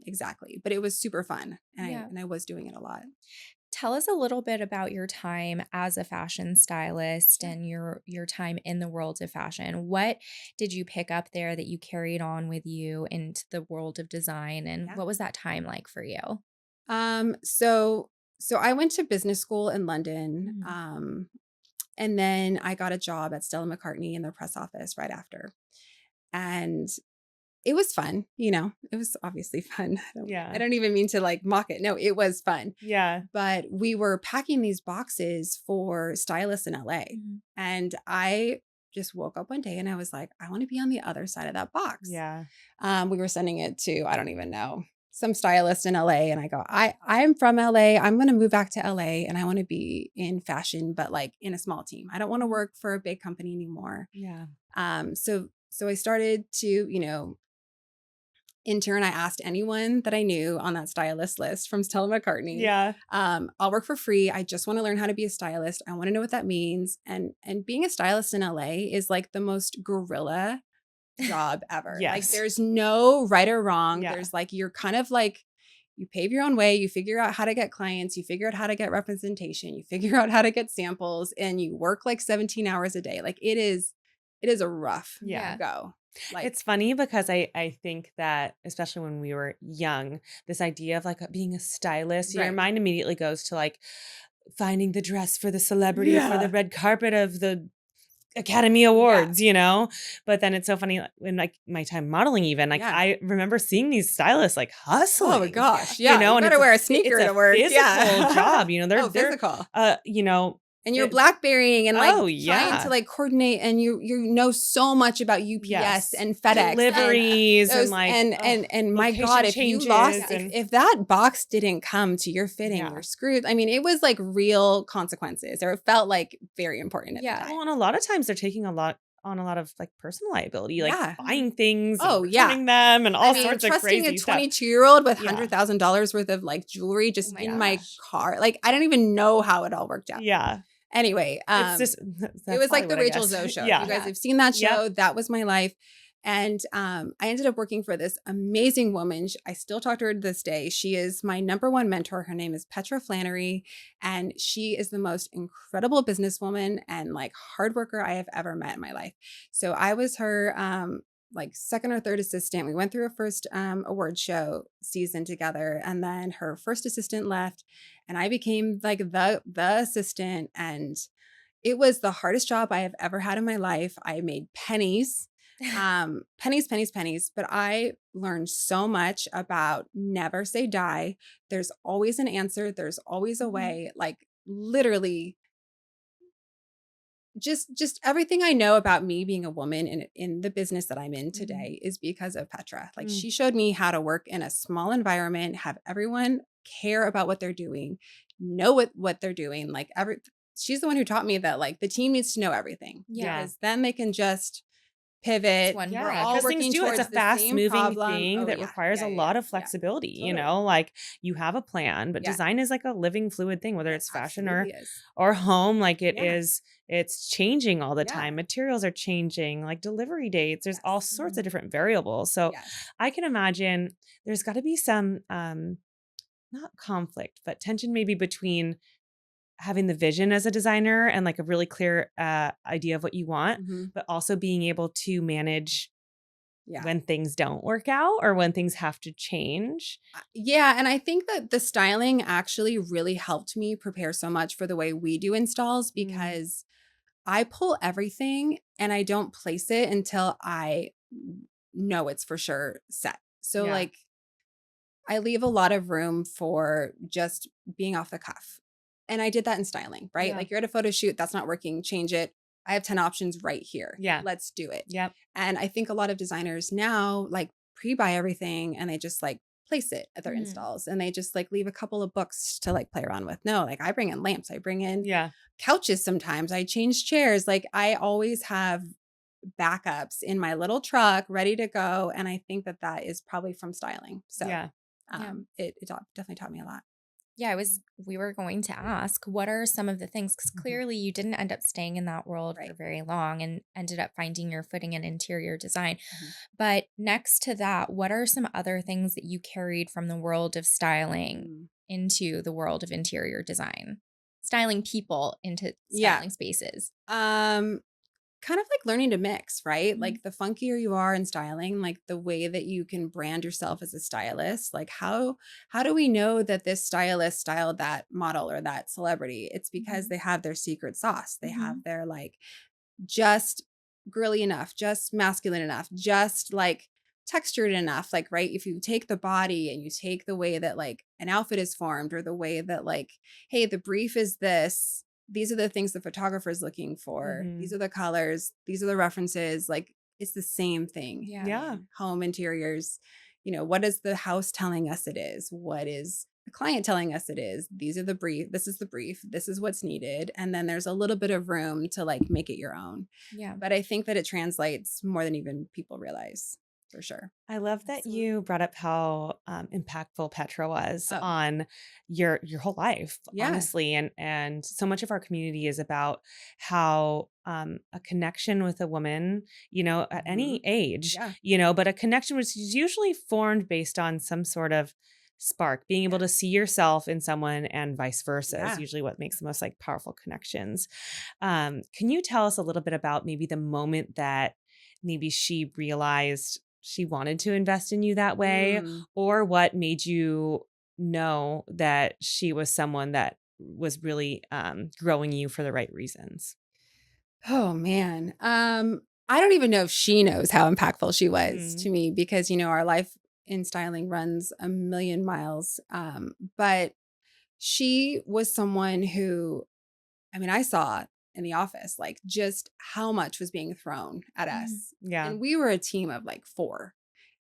[SPEAKER 4] exactly. But it was super fun, and I was doing it a lot.
[SPEAKER 3] Tell us a little bit about your time as a fashion stylist and your time in the world of fashion. What did you pick up there that you carried on with you into the world of design, and what was that time like for you?
[SPEAKER 4] So I went to business school in London, and then I got a job at Stella McCartney in their press office right after, and it was fun. You know, it was obviously fun. I don't even mean to like mock it. No, it was fun.
[SPEAKER 1] Yeah.
[SPEAKER 4] But we were packing these boxes for stylists in LA. And I just woke up one day and I was like, I want to be on the other side of that box.
[SPEAKER 1] Yeah.
[SPEAKER 4] We were sending it to, I don't even know, some stylist in LA. And I go, I'm from LA. I'm going to move back to LA and I want to be in fashion, but like in a small team. I don't want to work for a big company anymore.
[SPEAKER 1] Yeah.
[SPEAKER 4] So I started to, intern. I asked anyone that I knew on that stylist list from Stella McCartney.
[SPEAKER 1] Yeah.
[SPEAKER 4] I'll work for free. I just want to learn how to be a stylist. I want to know what that means. And being a stylist in LA is like the most guerrilla job ever.
[SPEAKER 1] Yes.
[SPEAKER 4] Like there's no right or wrong.
[SPEAKER 1] Yeah.
[SPEAKER 4] There's like, you're kind of like, you pave your own way. You figure out how to get clients. You figure out how to get representation. You figure out how to get samples, and you work like 17 hours a day. Like it is a rough go. Like,
[SPEAKER 1] it's funny because I think that, especially when we were young, this idea of like being a stylist, your mind immediately goes to like finding the dress for the celebrity for the red carpet of the Academy Awards, but then it's so funny in like my time modeling, even like I remember seeing these stylists like hustling.
[SPEAKER 4] Oh my gosh. Yeah. You
[SPEAKER 1] and
[SPEAKER 4] gotta wear a sneaker to work.
[SPEAKER 1] Physical job, they're
[SPEAKER 4] physical. And you're BlackBerrying and like trying to like coordinate, and you know so much about UPS and FedEx
[SPEAKER 1] deliveries and like
[SPEAKER 4] and my God, if you lost if that box didn't come to your fitting, you're screwed. I mean, it was like real consequences, or it felt like very important at the time.
[SPEAKER 1] Well, and a lot of times they're taking a lot of like personal liability, like buying things, and returning them, and all sorts of crazy
[SPEAKER 4] trusting
[SPEAKER 1] stuff.
[SPEAKER 4] a 22-year-old with $100,000 worth of like jewelry just in my car, like I don't even know how it all worked out. Anyway,
[SPEAKER 1] it's just,
[SPEAKER 4] it was like the Rachel Zoe show. You guys have seen that show. That was my life. And I ended up working for this amazing woman. I still talk to her to this day. She is my number one mentor. Her name is Petra Flannery. And she is the most incredible businesswoman and like hard worker I have ever met in my life. So I was her like second or third assistant. We went through a first award show season together, and then her first assistant left, and I became like the assistant, and it was the hardest job I have ever had in my life. I made pennies, pennies, but I learned so much about never say die. There's always an answer. There's always a way. Like literally, just everything I know about me being a woman in the business that I'm in today is because of Petra. Like she showed me how to work in a small environment, have everyone care about what they're doing, know what they're doing. Like she's the one who taught me that like the team needs to know everything. Because then they can just pivot.
[SPEAKER 3] We're
[SPEAKER 4] all working towards
[SPEAKER 1] it's a fast moving thing that
[SPEAKER 4] requires
[SPEAKER 1] a lot of flexibility. Like you have a plan, but design is like a living fluid thing, whether it's fashion or home. Like it's changing all the time. Materials are changing, like delivery dates. There's all sorts of different variables. So I can imagine there's got to be some not conflict, but tension maybe between having the vision as a designer and like a really clear idea of what you want, but also being able to manage when things don't work out or when things have to change.
[SPEAKER 4] And I think that the styling actually really helped me prepare so much for the way we do installs, because I pull everything and I don't place it until I know it's for sure set. So like I leave a lot of room for just being off the cuff. And I did that in styling, right? Like you're at a photo shoot, that's not working, change it. I have 10 options right here. Let's do it. And I think a lot of designers now like pre-buy everything and they just like place it at their installs, and they just like leave a couple of books to like play around with. No, like I bring in lamps, I bring in couches sometimes, I change chairs. Like I always have backups in my little truck ready to go. And I think that is probably from styling. So it definitely taught me a lot.
[SPEAKER 3] We were going to ask, what are some of the things, because clearly you didn't end up staying in that world for very long and ended up finding your footing in interior design. But next to that, what are some other things that you carried from the world of styling into the world of interior design? Styling people into styling spaces.
[SPEAKER 4] Kind of like learning to mix, right? Like the funkier you are in styling, like the way that you can brand yourself as a stylist, like how do we know that this stylist styled that model or that celebrity? It's because they have their secret sauce. They have their like just girly enough, just masculine enough, just like textured enough. Like, right, if you take the body and you take the way that like an outfit is formed, or the way that like, hey, the brief is this, these are the things the photographer is looking for. These are the colors. These are the references. Like, it's the same thing.
[SPEAKER 1] Yeah.
[SPEAKER 4] Home interiors, what is the house telling us it is? What is the client telling us it is? These are the brief. This is the brief. This is what's needed. And then there's a little bit of room to like make it your own.
[SPEAKER 3] Yeah.
[SPEAKER 4] But I think that it translates more than even people realize. For sure.
[SPEAKER 1] I love that you brought up how impactful Petra was on your whole life, honestly. And so much of our community is about how a connection with a woman, at any age, but a connection was usually formed based on some sort of spark, being able to see yourself in someone and vice versa is usually what makes the most like powerful connections. Can you tell us a little bit about maybe the moment that maybe she realized she wanted to invest in you that way, or what made you know that she was someone that was really growing you for the right reasons?
[SPEAKER 4] Oh man. I don't even know if she knows how impactful she was to me because, our life in styling runs a million miles. But she was someone who, I saw in the office, like just how much was being thrown at us.
[SPEAKER 1] Yeah.
[SPEAKER 4] And we were a team of like 4.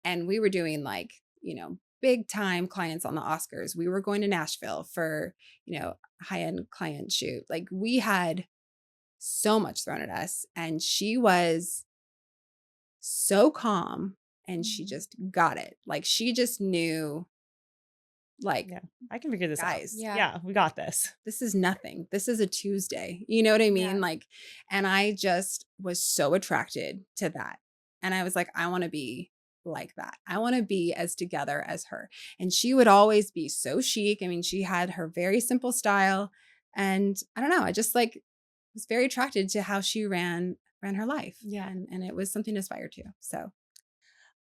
[SPEAKER 4] And we were doing like, big time clients on the Oscars. We were going to Nashville for, high-end client shoot. Like we had so much thrown at us. And she was so calm and she just got it. Like she just knew, like,
[SPEAKER 1] I can figure this
[SPEAKER 4] guys,
[SPEAKER 1] out. Yeah, we got this.
[SPEAKER 4] This is nothing. This is a Tuesday. You know what I mean? Like, and I just was so attracted to that. And I was like, I want to be like that. I want to be as together as her. And she would always be so chic. She had her very simple style. And I don't know, I just like was very attracted to how she ran her life.
[SPEAKER 1] Yeah.
[SPEAKER 4] And it was something to aspire to. So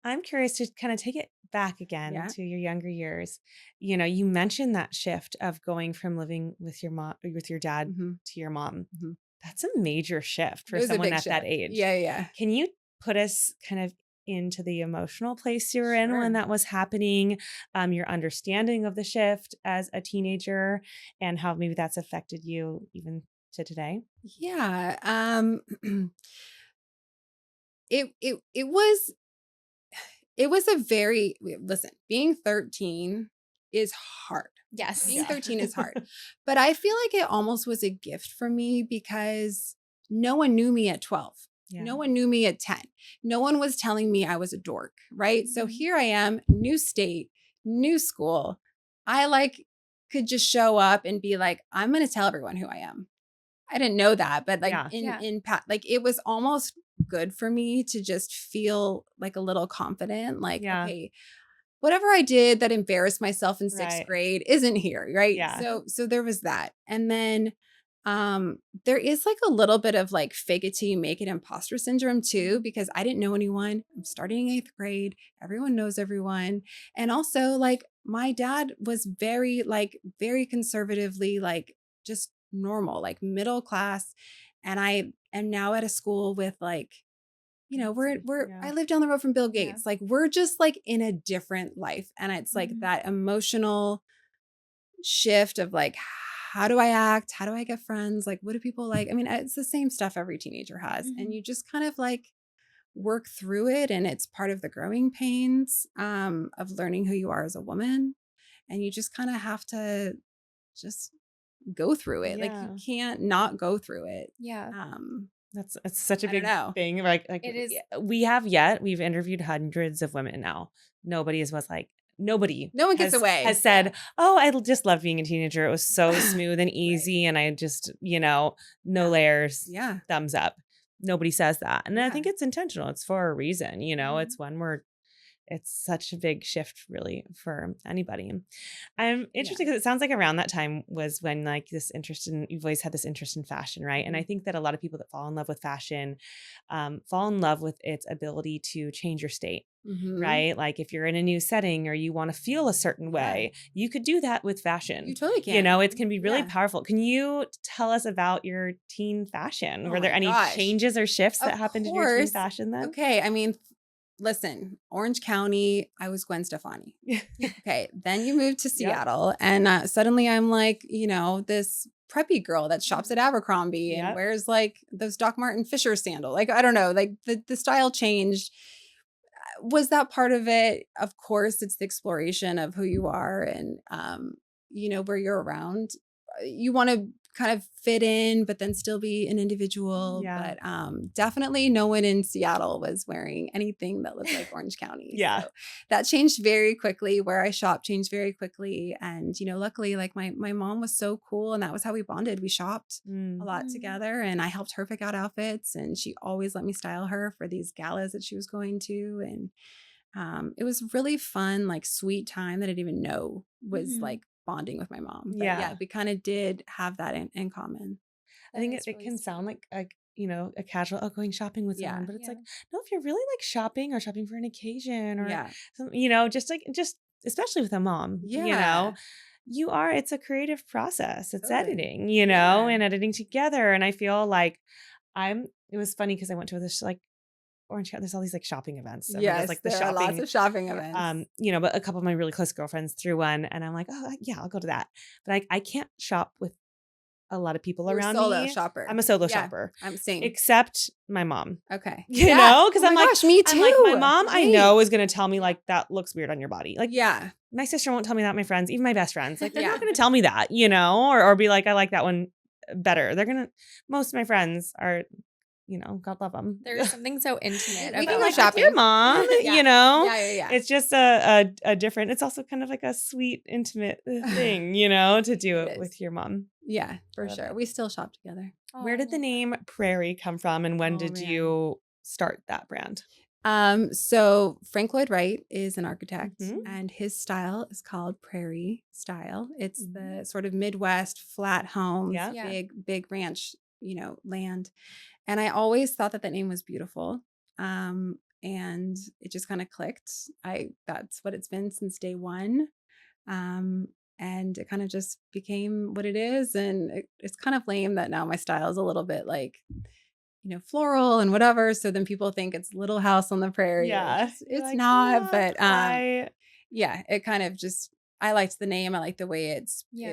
[SPEAKER 1] I'm curious to kind of take it back again to your younger years. You mentioned that shift of going from living with your mom, with your dad to your mom. That's a major shift for someone at that age.
[SPEAKER 4] Yeah.
[SPEAKER 1] Can you put us kind of into the emotional place you were in when that was happening, your understanding of the shift as a teenager and how maybe that's affected you even to today?
[SPEAKER 4] Yeah. It was a very, listen, being 13 is hard.
[SPEAKER 3] Yes.
[SPEAKER 4] Being 13 is hard. But I feel like it almost was a gift for me because no one knew me at 12. No one knew me at 10. No one was telling me I was a dork, right? So here I am, new state, new school. I like could just show up and be like, I'm going to tell everyone who I am. I didn't know that, but like like it was almost good for me to just feel like a little confident, like, okay, whatever I did that embarrassed myself in 6th grade isn't here. Right.
[SPEAKER 1] Yeah.
[SPEAKER 4] So there was that. And then there is like a little bit of like fake it till you make it imposter syndrome too, because I didn't know anyone. I'm starting 8th grade. Everyone knows everyone. And also like my dad was very conservatively, like just normal, like middle class. And I am now at a school with like, I live down the road from Bill Gates. Like we're just like in a different life. And it's like that emotional shift of like, how do I act? How do I get friends? Like, what do people like? It's the same stuff every teenager has. And you just kind of like work through it. And it's part of the growing pains of learning who you are as a woman. And you just kind of have to just go through it. Like you can't not go through it.
[SPEAKER 3] Yeah.
[SPEAKER 1] It's such a big thing. Like
[SPEAKER 3] it is.
[SPEAKER 1] We've interviewed hundreds of women now. No one
[SPEAKER 4] gets away.
[SPEAKER 1] Has said, oh, I just loved being a teenager. It was so smooth and easy. And I just, no layers, thumbs up. Nobody says that. And I think it's intentional. It's for a reason, it's one where it's such a big shift really for anybody. I'm interested because it sounds like around that time was when like you've always had this interest in fashion, right? And I think that a lot of people that fall in love with fashion fall in love with its ability to change your state. Right? Like if you're in a new setting or you want to feel a certain way, you could do that with fashion.
[SPEAKER 4] You totally can.
[SPEAKER 1] It can be really powerful. Can you tell us about your teen fashion? Were there any changes or shifts that happened in your teen fashion then?
[SPEAKER 4] Okay. Listen, Orange County, I was Gwen Stefani. Okay. Then you moved to Seattle and suddenly I'm like, this preppy girl that shops at Abercrombie and wears like those Doc Marten Fisher sandal. Like, I don't know, like the style changed. Was that part of it? Of course, it's the exploration of who you are and, where you're around. You want to kind of fit in, but then still be an individual.
[SPEAKER 1] Yeah.
[SPEAKER 4] But definitely no one in Seattle was wearing anything that looked like Orange County.
[SPEAKER 1] Yeah.
[SPEAKER 4] So that changed very quickly. Where I shop changed very quickly. And, luckily, like my mom was so cool. And that was how we bonded. We shopped a lot together and I helped her pick out outfits. And she always let me style her for these galas that she was going to. And it was really fun, like sweet time that I didn't even know was like bonding with my mom. But yeah, we kind of did have that in common.
[SPEAKER 1] I think it can sound like a casual going shopping with someone, but it's like, no, if you're really like shopping or shopping for an occasion or just especially with a mom, it's a creative process. It's editing, and editing together. And I feel like it was funny because I went to this like Orange County, there's all these like shopping events. So
[SPEAKER 4] yes,
[SPEAKER 1] like
[SPEAKER 4] there are lots of shopping events.
[SPEAKER 1] But a couple of my really close girlfriends threw one and I'm like, oh yeah, I'll go to that. But I can't shop with a lot of people around
[SPEAKER 4] me.
[SPEAKER 1] Shopper. I'm a solo shopper.
[SPEAKER 4] I'm same.
[SPEAKER 1] Except my mom.
[SPEAKER 4] Okay.
[SPEAKER 1] Because
[SPEAKER 4] I'm like, gosh, me too.
[SPEAKER 1] I'm like, my mom I know is going to tell me like, that looks weird on your body. Like, my sister won't tell me that. My friends, even my best friends, like they're not going to tell me that, or be like, I like that one better. Most of my friends are, God love them.
[SPEAKER 3] There's something so intimate
[SPEAKER 4] we
[SPEAKER 3] about
[SPEAKER 4] like shopping.
[SPEAKER 1] Your mom,
[SPEAKER 4] Yeah.
[SPEAKER 1] It's just a different, it's also kind of like a sweet, intimate thing, to do it with your mom.
[SPEAKER 4] Yeah, for sure. We still shop together.
[SPEAKER 1] Where did the name Prairie come from and when did you start that brand?
[SPEAKER 4] So Frank Lloyd Wright is an architect and his style is called Prairie style. It's the sort of Midwest flat homes, big ranch, land. And I always thought that name was beautiful. And it just kind of clicked. That's what it's been since day one. And it kind of just became what it is. And it's kind of lame that now my style is a little bit like, floral and whatever. So then people think it's Little House on the Prairie.
[SPEAKER 1] Yeah.
[SPEAKER 4] It's like, not, but it kind of just, I liked the name. I liked the way it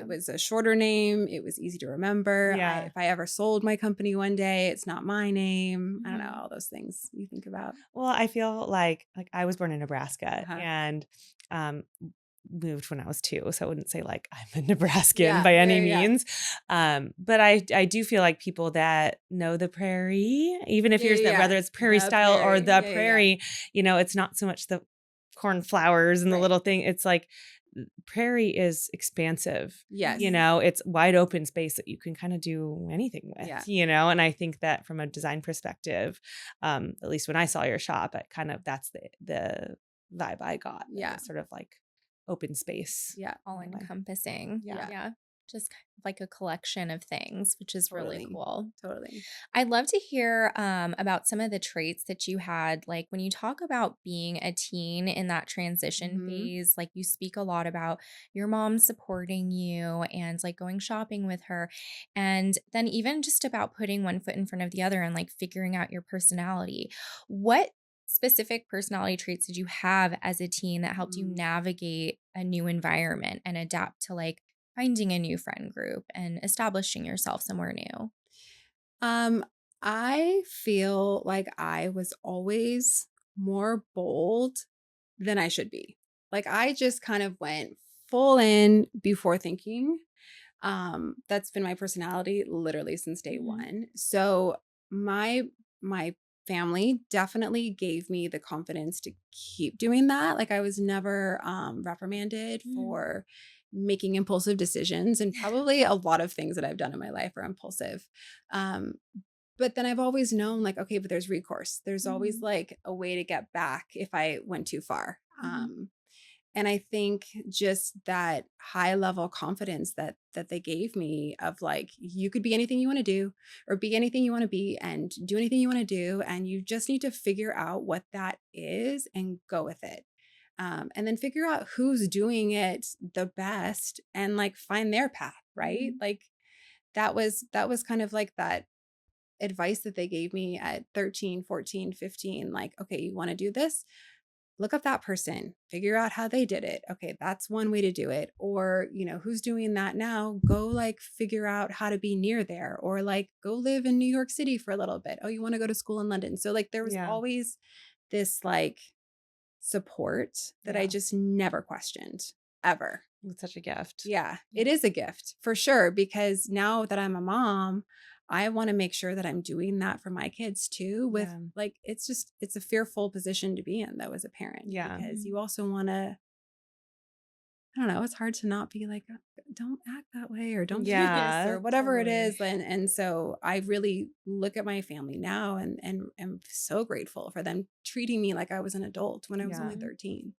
[SPEAKER 4] was a shorter name. It was easy to remember.
[SPEAKER 1] Yeah.
[SPEAKER 4] If I ever sold my company one day, it's not my name. I don't know, all those things you think about.
[SPEAKER 1] Well, I feel like I was born in Nebraska and moved when I was 2. So I wouldn't say like I'm a Nebraskan by any means. But I do feel like people that know the Prairie, even if you're whether it's Prairie style or the Prairie, it's not so much the cornflowers and the little thing. It's like Prairie is expansive.
[SPEAKER 4] Yes.
[SPEAKER 1] It's wide open space that you can kind of do anything with, and I think that from a design perspective, at least when I saw your shop, that's the vibe I got.
[SPEAKER 4] Yeah.
[SPEAKER 1] Sort of like open space.
[SPEAKER 3] Yeah. All encompassing. Yeah. Just kind of like a collection of things, which is really cool.
[SPEAKER 4] Totally.
[SPEAKER 3] I'd love to hear about some of the traits that you had. Like when you talk about being a teen in that transition phase, like you speak a lot about your mom supporting you and like going shopping with her. And then even just about putting one foot in front of the other and like figuring out your personality. What specific personality traits did you have as a teen that helped you navigate a new environment and adapt to like finding a new friend group and establishing yourself somewhere new?
[SPEAKER 4] I feel like I was always more bold than I should be. Like I just kind of went full in before thinking. That's been my personality literally since day one. So my family definitely gave me the confidence to keep doing that. Like I was never reprimanded for making impulsive decisions, and probably a lot of things that I've done in my life are impulsive. But then I've always known like, okay, but there's recourse. There's always like a way to get back if I went too far. And I think just that high level confidence that they gave me of like, you could be anything you want to do or be anything you want to be and do anything you want to do. And you just need to figure out what that is and go with it. And then figure out who's doing it the best and like find their path, right? Like that was kind of like that advice that they gave me at 13, 14, 15. Like, okay, you want to do this? look up that person, figure out how they did it. Okay, that's one way to do it. Or, who's doing that now? Go like figure out how to be near there, or like go live in New York City for a little bit. Oh, you want to go to school in London. So like there was
[SPEAKER 1] Yeah.
[SPEAKER 4] always this like support that I just never questioned ever.
[SPEAKER 1] It's such a gift.
[SPEAKER 4] Yeah, it is a gift for sure, because now that I'm a mom, I want to make sure that I'm doing that for my kids too. With like, it's a fearful position to be in though as a parent.
[SPEAKER 1] Yeah.
[SPEAKER 4] Because you also want to, I don't know, it's hard to not be like, don't act that way, or don't do this, or whatever it is. And so I really look at my family now and am so grateful for them treating me like I was an adult when I was only 13.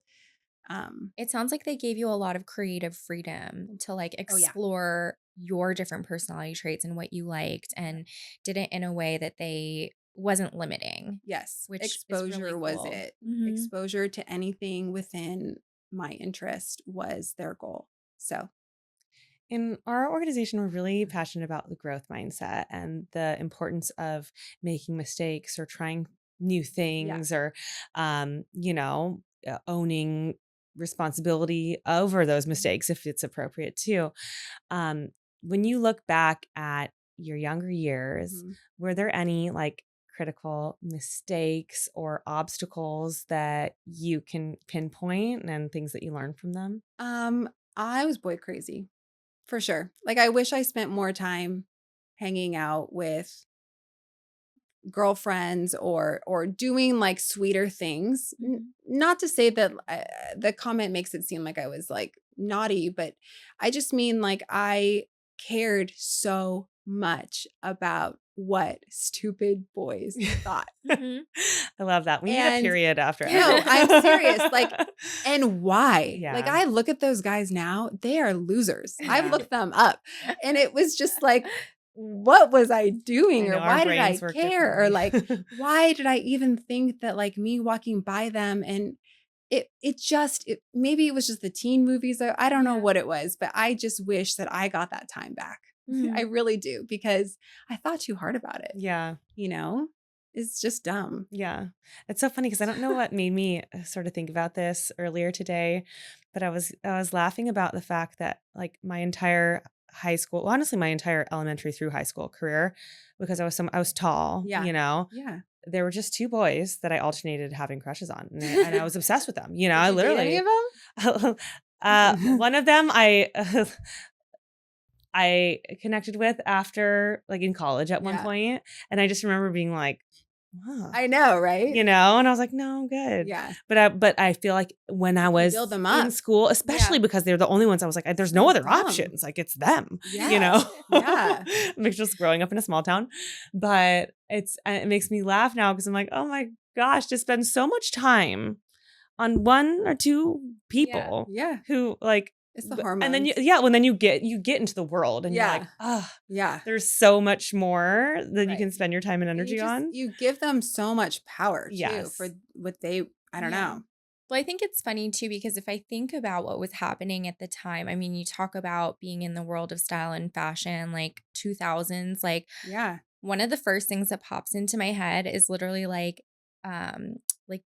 [SPEAKER 3] It sounds like they gave you a lot of creative freedom to like explore your different personality traits and what you liked, and did it in a way that they wasn't limiting.
[SPEAKER 4] Yes.
[SPEAKER 3] Which
[SPEAKER 4] exposure
[SPEAKER 3] really
[SPEAKER 4] was
[SPEAKER 3] cool.
[SPEAKER 4] it.
[SPEAKER 3] Mhm.
[SPEAKER 4] Exposure to anything within my interest was their goal. So
[SPEAKER 1] in our organization, we're really passionate about the growth mindset and the importance of making mistakes or trying new things, or, owning responsibility over those mistakes if it's appropriate too. When you look back at your younger years, were there any like critical mistakes or obstacles that you can pinpoint and things that you learned from them?
[SPEAKER 4] I was boy crazy for sure. Like I wish I spent more time hanging out with girlfriends or doing like sweeter things. Not to say that the comment makes it seem like I was like naughty, but I just mean like I cared so much about what stupid boys thought.
[SPEAKER 1] I love that. We need a period after.
[SPEAKER 4] No, I'm serious. Like, and why?
[SPEAKER 1] Yeah.
[SPEAKER 4] Like, I look at those guys now, they are losers. I've looked them up, and it was just like, what was I doing? Or why did I care? Or like, why did I even think that like me walking by them, and maybe it was just the teen movies. I don't know what it was, but I just wish that I got that time back. I really do, because I thought too hard about it.
[SPEAKER 1] Yeah.
[SPEAKER 4] It's just dumb.
[SPEAKER 1] Yeah. It's so funny because I don't know what made me sort of think about this earlier today, but I was laughing about the fact that like my entire high school, honestly, my entire elementary through high school career, because I was tall,
[SPEAKER 4] Yeah.
[SPEAKER 1] there were just two boys that I alternated having crushes on, and I was obsessed with them. I
[SPEAKER 4] Did you
[SPEAKER 1] literally,
[SPEAKER 4] date any of them?
[SPEAKER 1] one of them I connected with after, like in college at one point, and I just remember being like, wow.
[SPEAKER 4] I know, right?
[SPEAKER 1] And I was like, no, I'm good.
[SPEAKER 4] Yeah.
[SPEAKER 1] But I feel like when I was
[SPEAKER 4] build them up
[SPEAKER 1] in school, especially because they're the only ones, I was like, there's no other options. Like it's them,
[SPEAKER 4] Yeah.
[SPEAKER 1] just growing up in a small town. But it makes me laugh now because I'm like, oh my gosh, to spend so much time on one or two people who like,
[SPEAKER 4] it's the hormones.
[SPEAKER 1] And then you get into the world and you're like, there's so much more that you can spend your time and energy on.
[SPEAKER 4] You give them so much power too for what I don't know.
[SPEAKER 3] Well, I think it's funny too, because if I think about what was happening at the time, I mean, you talk about being in the world of style and fashion, like 2000s, like one of the first things that pops into my head is literally like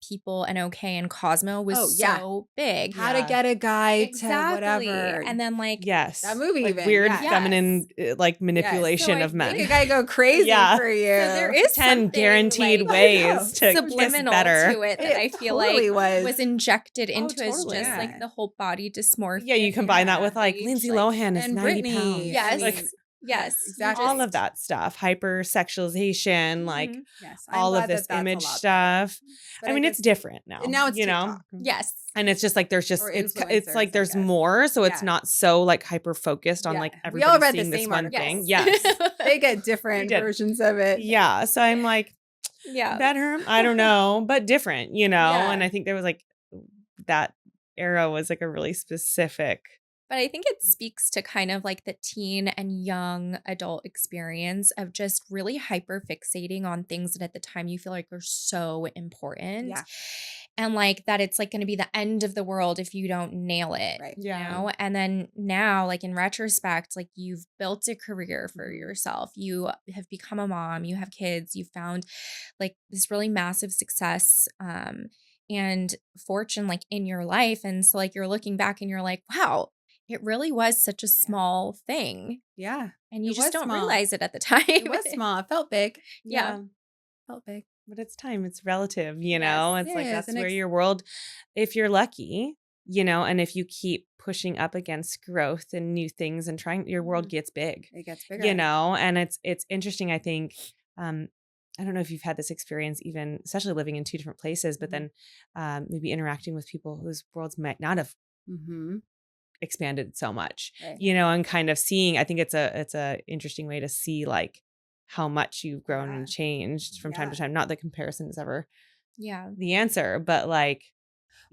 [SPEAKER 3] People and OK and Cosmo was so big.
[SPEAKER 4] How to get a guy to
[SPEAKER 3] Exactly.
[SPEAKER 4] whatever.
[SPEAKER 3] And then like
[SPEAKER 4] that movie,
[SPEAKER 1] like
[SPEAKER 4] even.
[SPEAKER 1] weird feminine like manipulation
[SPEAKER 3] So
[SPEAKER 1] of men.
[SPEAKER 4] Make a guy go crazy for you.
[SPEAKER 3] So there is
[SPEAKER 1] 10 guaranteed
[SPEAKER 3] like,
[SPEAKER 1] ways to
[SPEAKER 3] subliminal
[SPEAKER 1] kiss better
[SPEAKER 3] to it that I feel
[SPEAKER 4] totally
[SPEAKER 3] like was injected into us,
[SPEAKER 1] totally.
[SPEAKER 3] just like the whole body dysmorphia.
[SPEAKER 1] Yeah, you combine that with like Lindsay Lohan is
[SPEAKER 4] and
[SPEAKER 1] 90
[SPEAKER 4] Britney.
[SPEAKER 1] pounds.
[SPEAKER 3] Yes.
[SPEAKER 1] Like,
[SPEAKER 3] yes,
[SPEAKER 4] exactly.
[SPEAKER 1] All of that stuff, hypersexualization, like all of this image stuff. I mean, it's different now.
[SPEAKER 4] And now it's TikTok.
[SPEAKER 3] Yes.
[SPEAKER 1] And it's just like there's just it's like there's more, so it's not so like hyper focused on like everybody
[SPEAKER 4] we all read
[SPEAKER 1] seeing
[SPEAKER 4] the
[SPEAKER 1] this
[SPEAKER 4] same
[SPEAKER 1] one
[SPEAKER 4] article.
[SPEAKER 1] thing. Yes.
[SPEAKER 4] They get different versions of it.
[SPEAKER 1] Yeah. So I'm like, better. I don't know, but different, And I think there was like that era was like a really specific.
[SPEAKER 3] But I think it speaks to kind of like the teen and young adult experience of just really hyper fixating on things that at the time you feel like are so important.
[SPEAKER 4] Yeah.
[SPEAKER 3] And like that it's like going to be the end of the world if you don't nail it.
[SPEAKER 4] Right.
[SPEAKER 3] And then now, like in retrospect, like you've built a career for yourself. You have become a mom, you have kids, you found like this really massive success and fortune like in your life. And so like you're looking back and you're like, wow, it really was such a small thing.
[SPEAKER 4] Yeah.
[SPEAKER 3] And you
[SPEAKER 4] It
[SPEAKER 3] just
[SPEAKER 4] was
[SPEAKER 3] don't
[SPEAKER 4] small.
[SPEAKER 3] realize it at the time.
[SPEAKER 4] It was small. It felt big.
[SPEAKER 3] Yeah.
[SPEAKER 4] Felt big.
[SPEAKER 1] But it's time. It's relative, you know? It's
[SPEAKER 4] it
[SPEAKER 1] like
[SPEAKER 4] is,
[SPEAKER 1] that's
[SPEAKER 4] and
[SPEAKER 1] where your world, if you're lucky, you know, and if you keep pushing up against growth and new things and trying, your world gets big.
[SPEAKER 4] It gets bigger.
[SPEAKER 1] You know, and it's interesting, I think. I don't know if you've had this experience, even especially living in two different places, but then maybe interacting with people whose worlds might not have expanded so much,
[SPEAKER 4] Right.
[SPEAKER 1] you know, and kind of seeing, I think it's a interesting way to see like how much you've grown and changed from time to time. Not that comparison is ever the answer, but like,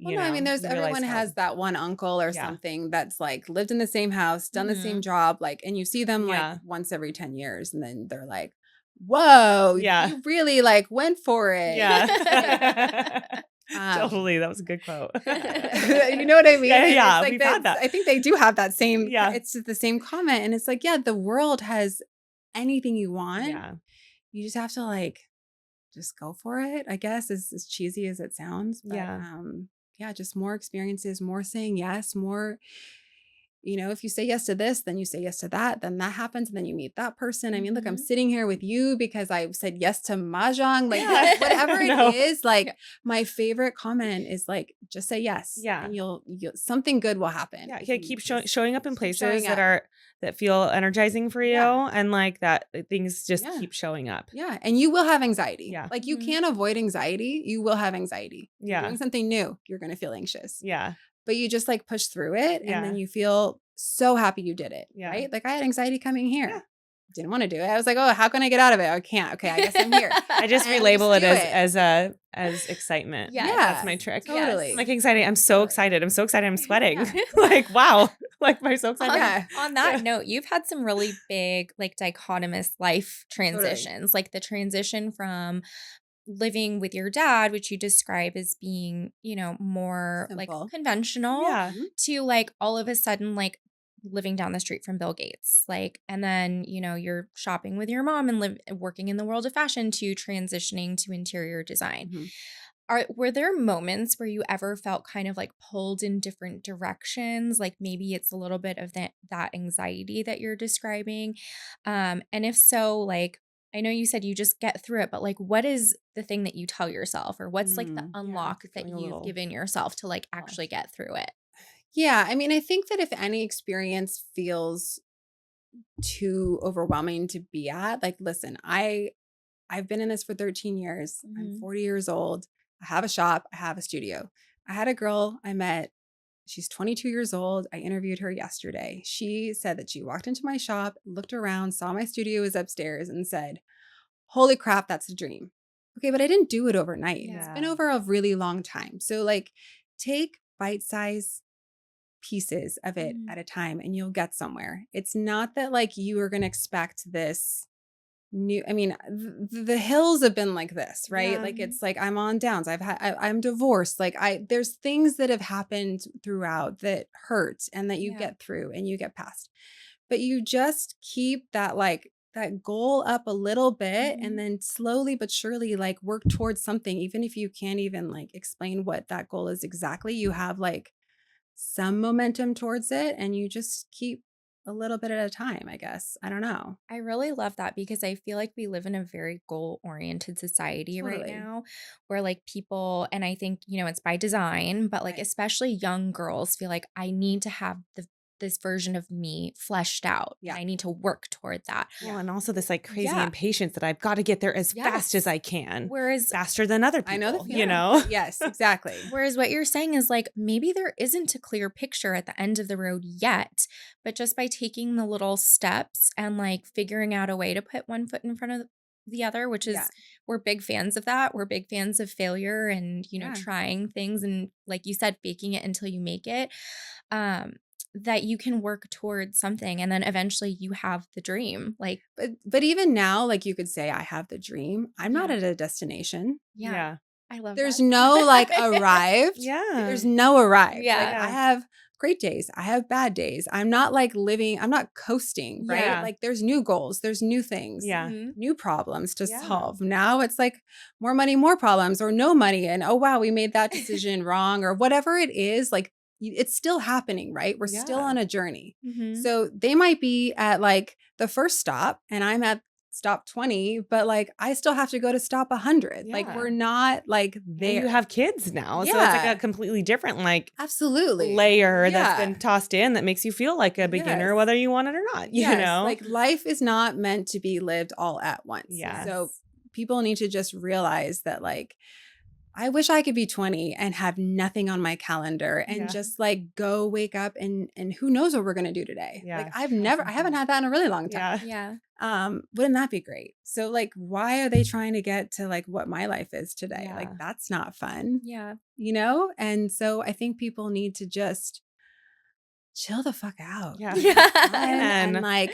[SPEAKER 4] well, no, I mean, there's everyone has that one uncle or something that's like lived in the same house, done the same job, like, and you see them like once every 10 years, and then they're like, whoa, you really like went for it.
[SPEAKER 1] Yeah. Totally. That was a good quote.
[SPEAKER 4] You know what I mean?
[SPEAKER 1] Yeah.
[SPEAKER 4] Like
[SPEAKER 1] We've had that.
[SPEAKER 4] I think they do have that same,
[SPEAKER 1] Yeah.
[SPEAKER 4] It's the same comment. And it's like, yeah, the world has anything you want.
[SPEAKER 1] Yeah.
[SPEAKER 4] You just have to like, just go for it, I guess, as cheesy as it sounds. But, just more experiences, more saying yes, more, you know, if you say yes to this, then you say yes to that, then that happens, and then you meet that person. I mean, look, I'm sitting here with you because I said yes to mahjong, like whatever it is. Like my favorite comment is like, just say yes.
[SPEAKER 1] Yeah,
[SPEAKER 4] and you'll something good will happen.
[SPEAKER 1] Yeah, keep showing up in places that feel energizing for you, and like that things just keep showing up.
[SPEAKER 4] Yeah, and you will have anxiety.
[SPEAKER 1] Yeah,
[SPEAKER 4] like you can't avoid anxiety. You will have anxiety.
[SPEAKER 1] Yeah,
[SPEAKER 4] you're doing something new, you're going to feel anxious.
[SPEAKER 1] Yeah.
[SPEAKER 4] But you just like push through it, and then you feel so happy you did it, right? Like I had anxiety coming here. Yeah. Didn't want to do it. I was like, oh, how can I get out of it? I can't. Okay, I guess I'm here.
[SPEAKER 1] I just relabel it as excitement.
[SPEAKER 3] Yeah,
[SPEAKER 1] that's my trick.
[SPEAKER 4] Totally.
[SPEAKER 1] Yes. Like anxiety. I'm so excited. I'm so excited. I'm sweating. Like, wow. Like I'm so excited.
[SPEAKER 3] On that note, you've had some really big, like dichotomous life transitions, like the transition from living with your dad, which you describe as being, you know, more simple, like conventional, to like all of a sudden like living down the street from Bill Gates, like, and then, you know, you're shopping with your mom and working in the world of fashion to transitioning to interior design. Were there moments where you ever felt kind of like pulled in different directions? Like maybe it's a little bit of that anxiety that you're describing. And if so, like, I know you said you just get through it, but like, what is the thing that you tell yourself, or what's like the unlock that you've given yourself to like actually get through it?
[SPEAKER 4] Yeah. I mean, I think that if any experience feels too overwhelming to be at, like, listen, I've been in this for 13 years. I'm 40 years old. I have a shop. I have a studio. I had a girl I met. She's 22 years old. I interviewed her yesterday. She said that she walked into my shop, looked around, saw my studio was upstairs, and said, holy crap, that's a dream. Okay, but I didn't do it overnight. Yeah. It's been over a really long time. So like take bite-sized pieces of it at a time and you'll get somewhere. It's not that like you are going to expect this new, I mean, the hills have been like this, right? Yeah. Like it's like I'm on downs. I'm divorced. Like there's things that have happened throughout that hurt and that you get through and you get past. But you just keep that like that goal up a little bit and then slowly but surely like work towards something. Even if you can't even like explain what that goal is exactly, you have like some momentum towards it and you just keep a little bit at a time, I guess. I don't know.
[SPEAKER 3] I really love that because I feel like we live in a very goal-oriented society right now where like people, and I think, you know, it's by design, but like especially young girls feel like I need to have this version of me fleshed out. Yeah. I need to work toward that.
[SPEAKER 1] Well, and also this like crazy impatience that I've got to get there as fast as I can.
[SPEAKER 3] Whereas
[SPEAKER 1] faster than other people.
[SPEAKER 4] I know the feeling.
[SPEAKER 1] You know?
[SPEAKER 4] Yes, exactly.
[SPEAKER 3] Whereas what you're saying is like, maybe there isn't a clear picture at the end of the road yet, but just by taking the little steps and like figuring out a way to put one foot in front of the other, which is we're big fans of that. We're big fans of failure and, you know, trying things. And like you said, faking it until you make it. That you can work towards something and then eventually you have the dream. Like,
[SPEAKER 4] but even now, like you could say, I have the dream. I'm not at a destination.
[SPEAKER 3] Yeah. I love
[SPEAKER 4] There's
[SPEAKER 3] that.
[SPEAKER 4] no like arrived.
[SPEAKER 1] Yeah.
[SPEAKER 4] There's no arrived.
[SPEAKER 3] Yeah.
[SPEAKER 4] Like, I have great days. I have bad days. I'm not coasting, right?
[SPEAKER 1] Yeah.
[SPEAKER 4] Like there's new goals, there's new things,
[SPEAKER 1] Yeah.
[SPEAKER 4] new problems to
[SPEAKER 1] Yeah.
[SPEAKER 4] solve. Now it's like more money, more problems, or no money. And oh, wow, we made that decision wrong, or whatever it is. Like it's still happening, right? We're still
[SPEAKER 1] Yeah.
[SPEAKER 4] on a journey.
[SPEAKER 3] Mhm.
[SPEAKER 4] So they might be at like the first stop and I'm at stop 20, but like I still have to go to stop 100. Like
[SPEAKER 1] Yeah.
[SPEAKER 4] we're not like
[SPEAKER 1] And
[SPEAKER 4] there.
[SPEAKER 1] you have kids now. So it's like
[SPEAKER 4] Yeah.
[SPEAKER 1] a completely different like
[SPEAKER 4] Absolutely.
[SPEAKER 1] layer that's
[SPEAKER 4] Yeah.
[SPEAKER 1] been tossed in that makes you feel like a beginner,
[SPEAKER 4] Yes.
[SPEAKER 1] whether you want it or not, you
[SPEAKER 4] Yes,
[SPEAKER 1] know?
[SPEAKER 4] like life is not meant to be lived all at once.
[SPEAKER 1] Yes.
[SPEAKER 4] So people need to just realize that like I wish I could be 20 and have nothing on my calendar and
[SPEAKER 1] Yeah.
[SPEAKER 4] just like go wake up and who knows what we're going to do today.
[SPEAKER 1] Yeah.
[SPEAKER 4] Like I haven't had that in a really long time.
[SPEAKER 1] Yeah.
[SPEAKER 3] Yeah.
[SPEAKER 4] Wouldn't that be great? So like why are they trying to get to like what my life is today?
[SPEAKER 1] Yeah.
[SPEAKER 4] Like that's not fun,
[SPEAKER 3] Yeah.
[SPEAKER 4] you know? And so I think people need to just chill the fuck out.
[SPEAKER 1] Yeah.
[SPEAKER 4] And like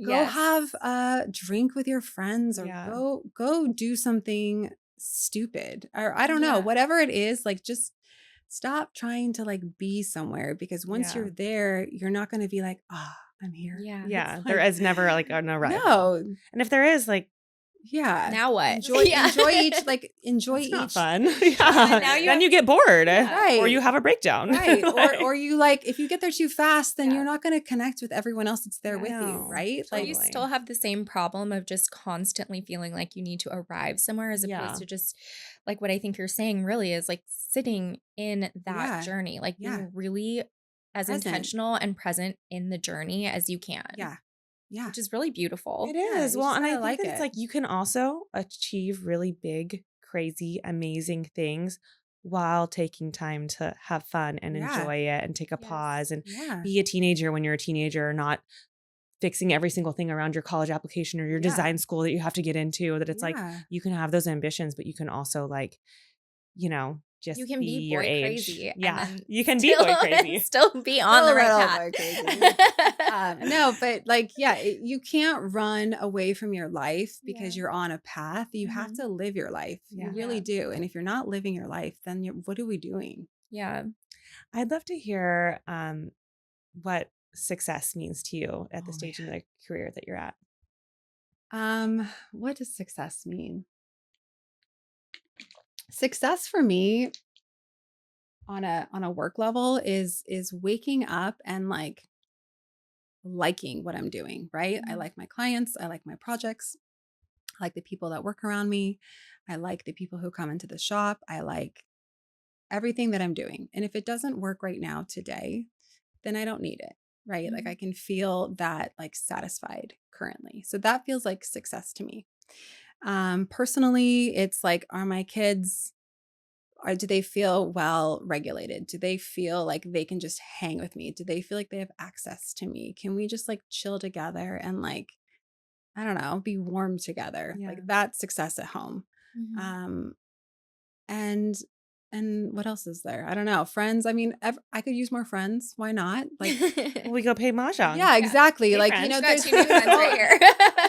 [SPEAKER 4] go
[SPEAKER 3] Yes.
[SPEAKER 4] have a drink with your friends or
[SPEAKER 1] Yeah.
[SPEAKER 4] go do something stupid or I don't know,
[SPEAKER 3] Yeah.
[SPEAKER 4] whatever it is, like just stop trying to like be somewhere because once
[SPEAKER 1] Yeah.
[SPEAKER 4] you're there, you're not going to be like, I'm here.
[SPEAKER 3] Yeah.
[SPEAKER 1] Yeah.
[SPEAKER 4] It's
[SPEAKER 1] There
[SPEAKER 4] like-
[SPEAKER 1] is never like an arrival.
[SPEAKER 4] No.
[SPEAKER 1] And if there is, like,
[SPEAKER 4] Yeah.
[SPEAKER 3] Now what?
[SPEAKER 4] Enjoy
[SPEAKER 3] Yeah.
[SPEAKER 4] enjoy
[SPEAKER 1] it's not
[SPEAKER 4] each
[SPEAKER 1] fun. Yeah.
[SPEAKER 3] now you
[SPEAKER 1] Then
[SPEAKER 3] have-
[SPEAKER 1] you get bored.
[SPEAKER 4] Right.
[SPEAKER 1] Or you have a breakdown.
[SPEAKER 4] right.
[SPEAKER 1] Like-
[SPEAKER 4] Or you like if you get there too fast, then
[SPEAKER 3] Yeah.
[SPEAKER 4] you're not going to connect with everyone else that's there with you,
[SPEAKER 1] No.
[SPEAKER 4] right?
[SPEAKER 3] Or
[SPEAKER 4] Like
[SPEAKER 3] you still have the same problem of just constantly feeling like you need to arrive somewhere as opposed
[SPEAKER 1] Yeah.
[SPEAKER 3] to just like what I think you're saying really is like sitting in that
[SPEAKER 4] Yeah.
[SPEAKER 3] journey, like
[SPEAKER 4] Yeah.
[SPEAKER 3] being really as
[SPEAKER 4] Present.
[SPEAKER 3] intentional and present in the journey as you can.
[SPEAKER 4] yeah. Yeah.
[SPEAKER 3] Which is really beautiful.
[SPEAKER 1] It
[SPEAKER 4] Yeah,
[SPEAKER 1] is.
[SPEAKER 4] you
[SPEAKER 1] Well,
[SPEAKER 4] just
[SPEAKER 1] and I
[SPEAKER 4] gotta
[SPEAKER 1] think
[SPEAKER 4] like
[SPEAKER 1] that it's
[SPEAKER 4] it.
[SPEAKER 1] like you can also achieve really big, crazy, amazing things while taking time to have fun and
[SPEAKER 4] Yeah.
[SPEAKER 1] enjoy it and take a
[SPEAKER 3] Yes.
[SPEAKER 1] pause and
[SPEAKER 4] Yeah.
[SPEAKER 1] be a teenager when you're a teenager, not fixing every single thing around your college application or your
[SPEAKER 4] Yeah.
[SPEAKER 1] design school that you have to get into. That it's like
[SPEAKER 4] Yeah.
[SPEAKER 1] you can have those ambitions, but you can also like, just
[SPEAKER 3] You can be
[SPEAKER 1] your
[SPEAKER 3] boy
[SPEAKER 1] age.
[SPEAKER 3] crazy. and
[SPEAKER 1] Yeah,
[SPEAKER 3] then
[SPEAKER 1] you can be boy crazy.
[SPEAKER 3] Still be on the
[SPEAKER 4] Still a
[SPEAKER 3] right
[SPEAKER 4] little
[SPEAKER 3] path.
[SPEAKER 4] boy crazy. No, but like, yeah, you can't run away from your life because
[SPEAKER 3] Yeah.
[SPEAKER 4] you're on a path. You have
[SPEAKER 3] Mhm.
[SPEAKER 4] to live your life.
[SPEAKER 1] Yeah.
[SPEAKER 4] You really do. And if you're not living your life, then what are we doing?
[SPEAKER 3] Yeah.
[SPEAKER 1] I'd love to hear what success means to you at the
[SPEAKER 4] Oh,
[SPEAKER 1] stage in the career that you're at.
[SPEAKER 4] What does success mean? Success for me on a work level is waking up and like liking what I'm doing, right? I
[SPEAKER 3] Mhm.
[SPEAKER 4] like my clients, I like my projects, I like the people that work around me, I like the people who come into the shop, I like everything that I'm doing. And if it doesn't work right now today, then I don't need it, right? Like
[SPEAKER 3] Mhm.
[SPEAKER 4] I can feel that like satisfied currently. So that feels like success to me. Personally, it's like, are my kids, or do they feel well regulated? Do they feel like they can just hang with me? Do they feel like they have access to me? Can we just like chill together and like, I don't know, be warm together?
[SPEAKER 1] Yeah.
[SPEAKER 4] Like that's success at home.
[SPEAKER 3] Mhm.
[SPEAKER 4] And what else is there? I don't know. Friends. I mean, I could use more friends. Why not? Like,
[SPEAKER 1] Well, we go pay mahjong.
[SPEAKER 4] yeah, exactly.
[SPEAKER 1] Hey,
[SPEAKER 4] like,
[SPEAKER 1] friends.
[SPEAKER 4] you know,
[SPEAKER 3] Got
[SPEAKER 4] there's,
[SPEAKER 3] two new friends right here.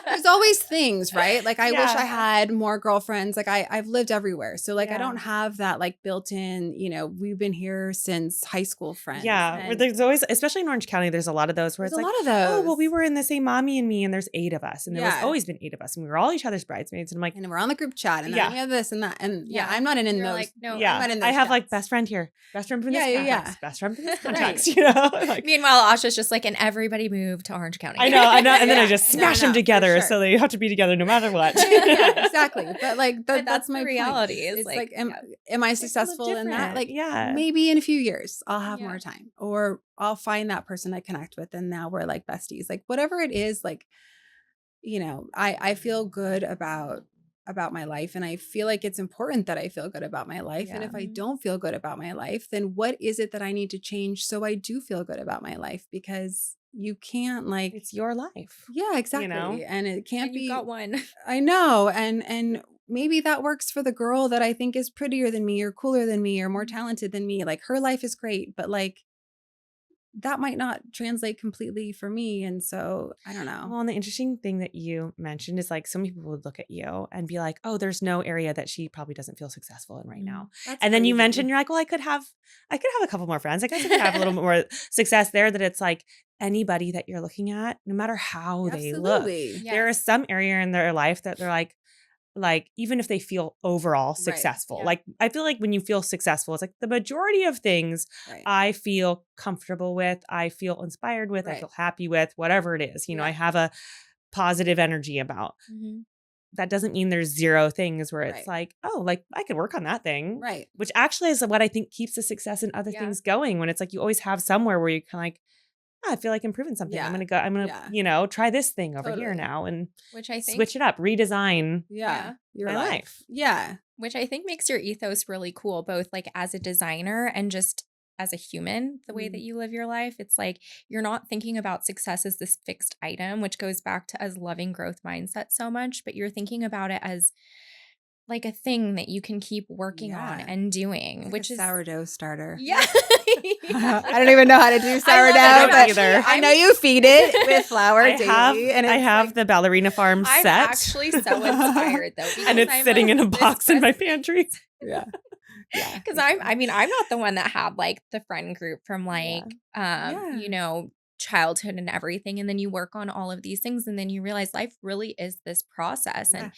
[SPEAKER 4] there's always things, right? Like, I wish
[SPEAKER 1] Yeah.
[SPEAKER 4] I had more girlfriends. Like, I've lived everywhere. So, like, I
[SPEAKER 1] Yeah.
[SPEAKER 4] don't have that, like, built in, we've been here since high school friends.
[SPEAKER 1] Yeah, where
[SPEAKER 4] And
[SPEAKER 1] there's always, especially in Orange County, there's a lot of those where
[SPEAKER 4] there's
[SPEAKER 1] it's
[SPEAKER 4] a
[SPEAKER 1] like,
[SPEAKER 4] lot of those.
[SPEAKER 1] oh, well, we were in the same mommy and me, and there's 8 of us, and there was
[SPEAKER 4] Yeah.
[SPEAKER 1] always been 8 of us, and we were all each other's bridesmaids. And I'm like,
[SPEAKER 4] And we're on the group chat, and
[SPEAKER 1] Yeah.
[SPEAKER 4] then we have this and that. And yeah,
[SPEAKER 3] Yeah.
[SPEAKER 4] I'm not in
[SPEAKER 3] You're
[SPEAKER 4] those.
[SPEAKER 3] like, no,
[SPEAKER 1] yeah,
[SPEAKER 4] I'm not in
[SPEAKER 1] I
[SPEAKER 4] those
[SPEAKER 1] have like
[SPEAKER 4] chats.
[SPEAKER 1] best friend here, best friend from this
[SPEAKER 4] Yeah, yeah,
[SPEAKER 1] context,
[SPEAKER 4] yeah.
[SPEAKER 1] best friend from this
[SPEAKER 4] Right.
[SPEAKER 1] context, you know? Like,
[SPEAKER 3] Meanwhile, Asha's just like, and everybody moved to Orange County.
[SPEAKER 1] I know, and then I
[SPEAKER 4] Yeah.
[SPEAKER 1] just
[SPEAKER 4] No,
[SPEAKER 1] smash
[SPEAKER 4] no,
[SPEAKER 1] them
[SPEAKER 4] for
[SPEAKER 1] together,
[SPEAKER 4] sure.
[SPEAKER 1] so they have to be together no matter what.
[SPEAKER 4] Yeah, exactly. But like
[SPEAKER 3] But
[SPEAKER 4] that's
[SPEAKER 3] the
[SPEAKER 4] my
[SPEAKER 3] reality.
[SPEAKER 4] point.
[SPEAKER 3] Is
[SPEAKER 4] It's
[SPEAKER 3] like,
[SPEAKER 4] like, am I
[SPEAKER 1] a little
[SPEAKER 4] successful in that?
[SPEAKER 1] different.
[SPEAKER 4] Like,
[SPEAKER 1] Yeah.
[SPEAKER 4] maybe in a few years I'll have
[SPEAKER 3] Yeah.
[SPEAKER 4] more time, or I'll find that person I connect with, and now we're like besties. Like whatever it is, like I feel good about my life, and I feel like it's important that I feel good about my life. And if I
[SPEAKER 3] Yeah.
[SPEAKER 4] don't feel good about my life, then what is it that I need to change so I do feel good about my life? Because you can't like
[SPEAKER 1] It's your life.
[SPEAKER 4] yeah, exactly.
[SPEAKER 1] know?
[SPEAKER 4] And it can't
[SPEAKER 3] And
[SPEAKER 4] be
[SPEAKER 3] you got one.
[SPEAKER 4] I know. And maybe that works for the girl that I think is prettier than me or cooler than me or more talented than me. Like her life is great, but like that might not translate completely for me. And so I don't know.
[SPEAKER 1] Well, and the interesting thing that you mentioned is like so many people would look at you and be like, oh, there's no area that she probably doesn't feel successful in right now.
[SPEAKER 4] That's
[SPEAKER 1] And then you
[SPEAKER 4] crazy.
[SPEAKER 1] mentioned, you're like, well, I could have a couple more friends. I guess I could have a little bit more success there. That it's like anybody that you're looking at, no matter how they look,
[SPEAKER 4] Absolutely.
[SPEAKER 3] Yes.
[SPEAKER 1] there is some area in their life that they're like even if they feel overall successful,
[SPEAKER 3] yeah.
[SPEAKER 1] like I feel like when you feel successful, it's like the majority of things
[SPEAKER 4] Right.
[SPEAKER 1] I feel comfortable with, I feel inspired with, I
[SPEAKER 4] Right.
[SPEAKER 1] feel happy with, whatever it is,
[SPEAKER 4] Yeah.
[SPEAKER 1] I have a positive energy about.
[SPEAKER 3] Mhm.
[SPEAKER 1] That doesn't mean there's zero things where it's
[SPEAKER 4] Right.
[SPEAKER 1] like, oh, like I could work on that thing.
[SPEAKER 4] Right.
[SPEAKER 1] Which actually is what I think keeps the success in other
[SPEAKER 3] Yeah.
[SPEAKER 1] things going, when it's like you always have somewhere where you kind of like, I feel like improving something.
[SPEAKER 4] Yeah.
[SPEAKER 1] I'm gonna try this thing over here
[SPEAKER 4] Totally.
[SPEAKER 1] now and
[SPEAKER 3] Which I think
[SPEAKER 1] switch it up, redesign
[SPEAKER 4] Yeah. Your
[SPEAKER 1] my life.
[SPEAKER 4] Yeah.
[SPEAKER 3] Which I think makes your ethos really cool, both like as a designer and just as a human, the way that you live your life. It's like you're not thinking about success as this fixed item, which goes back to us loving growth mindset so much, but you're thinking about it as like a thing that you can keep working on
[SPEAKER 4] Yeah.
[SPEAKER 3] and doing,
[SPEAKER 4] Like
[SPEAKER 3] which
[SPEAKER 4] a
[SPEAKER 3] is
[SPEAKER 4] sourdough starter.
[SPEAKER 3] Yeah.
[SPEAKER 4] I don't even know how to do
[SPEAKER 3] I
[SPEAKER 4] sourdough,
[SPEAKER 3] don't
[SPEAKER 1] but
[SPEAKER 3] either.
[SPEAKER 4] I know you feed it with flour
[SPEAKER 1] I
[SPEAKER 4] daily.
[SPEAKER 1] have, I have the Ballerina Farm
[SPEAKER 3] I'm
[SPEAKER 1] set.
[SPEAKER 3] actually so inspired though, because
[SPEAKER 1] and it's
[SPEAKER 3] I'm
[SPEAKER 1] sitting in a
[SPEAKER 3] this
[SPEAKER 1] box in my
[SPEAKER 3] person-
[SPEAKER 1] pantry.
[SPEAKER 4] Yeah. Yeah.
[SPEAKER 3] Because I'm not the one that had like the friend group from like,
[SPEAKER 4] Yeah.
[SPEAKER 3] childhood and everything. And then you work on all of these things and then you realize life really is this process.
[SPEAKER 4] Yeah.
[SPEAKER 3] And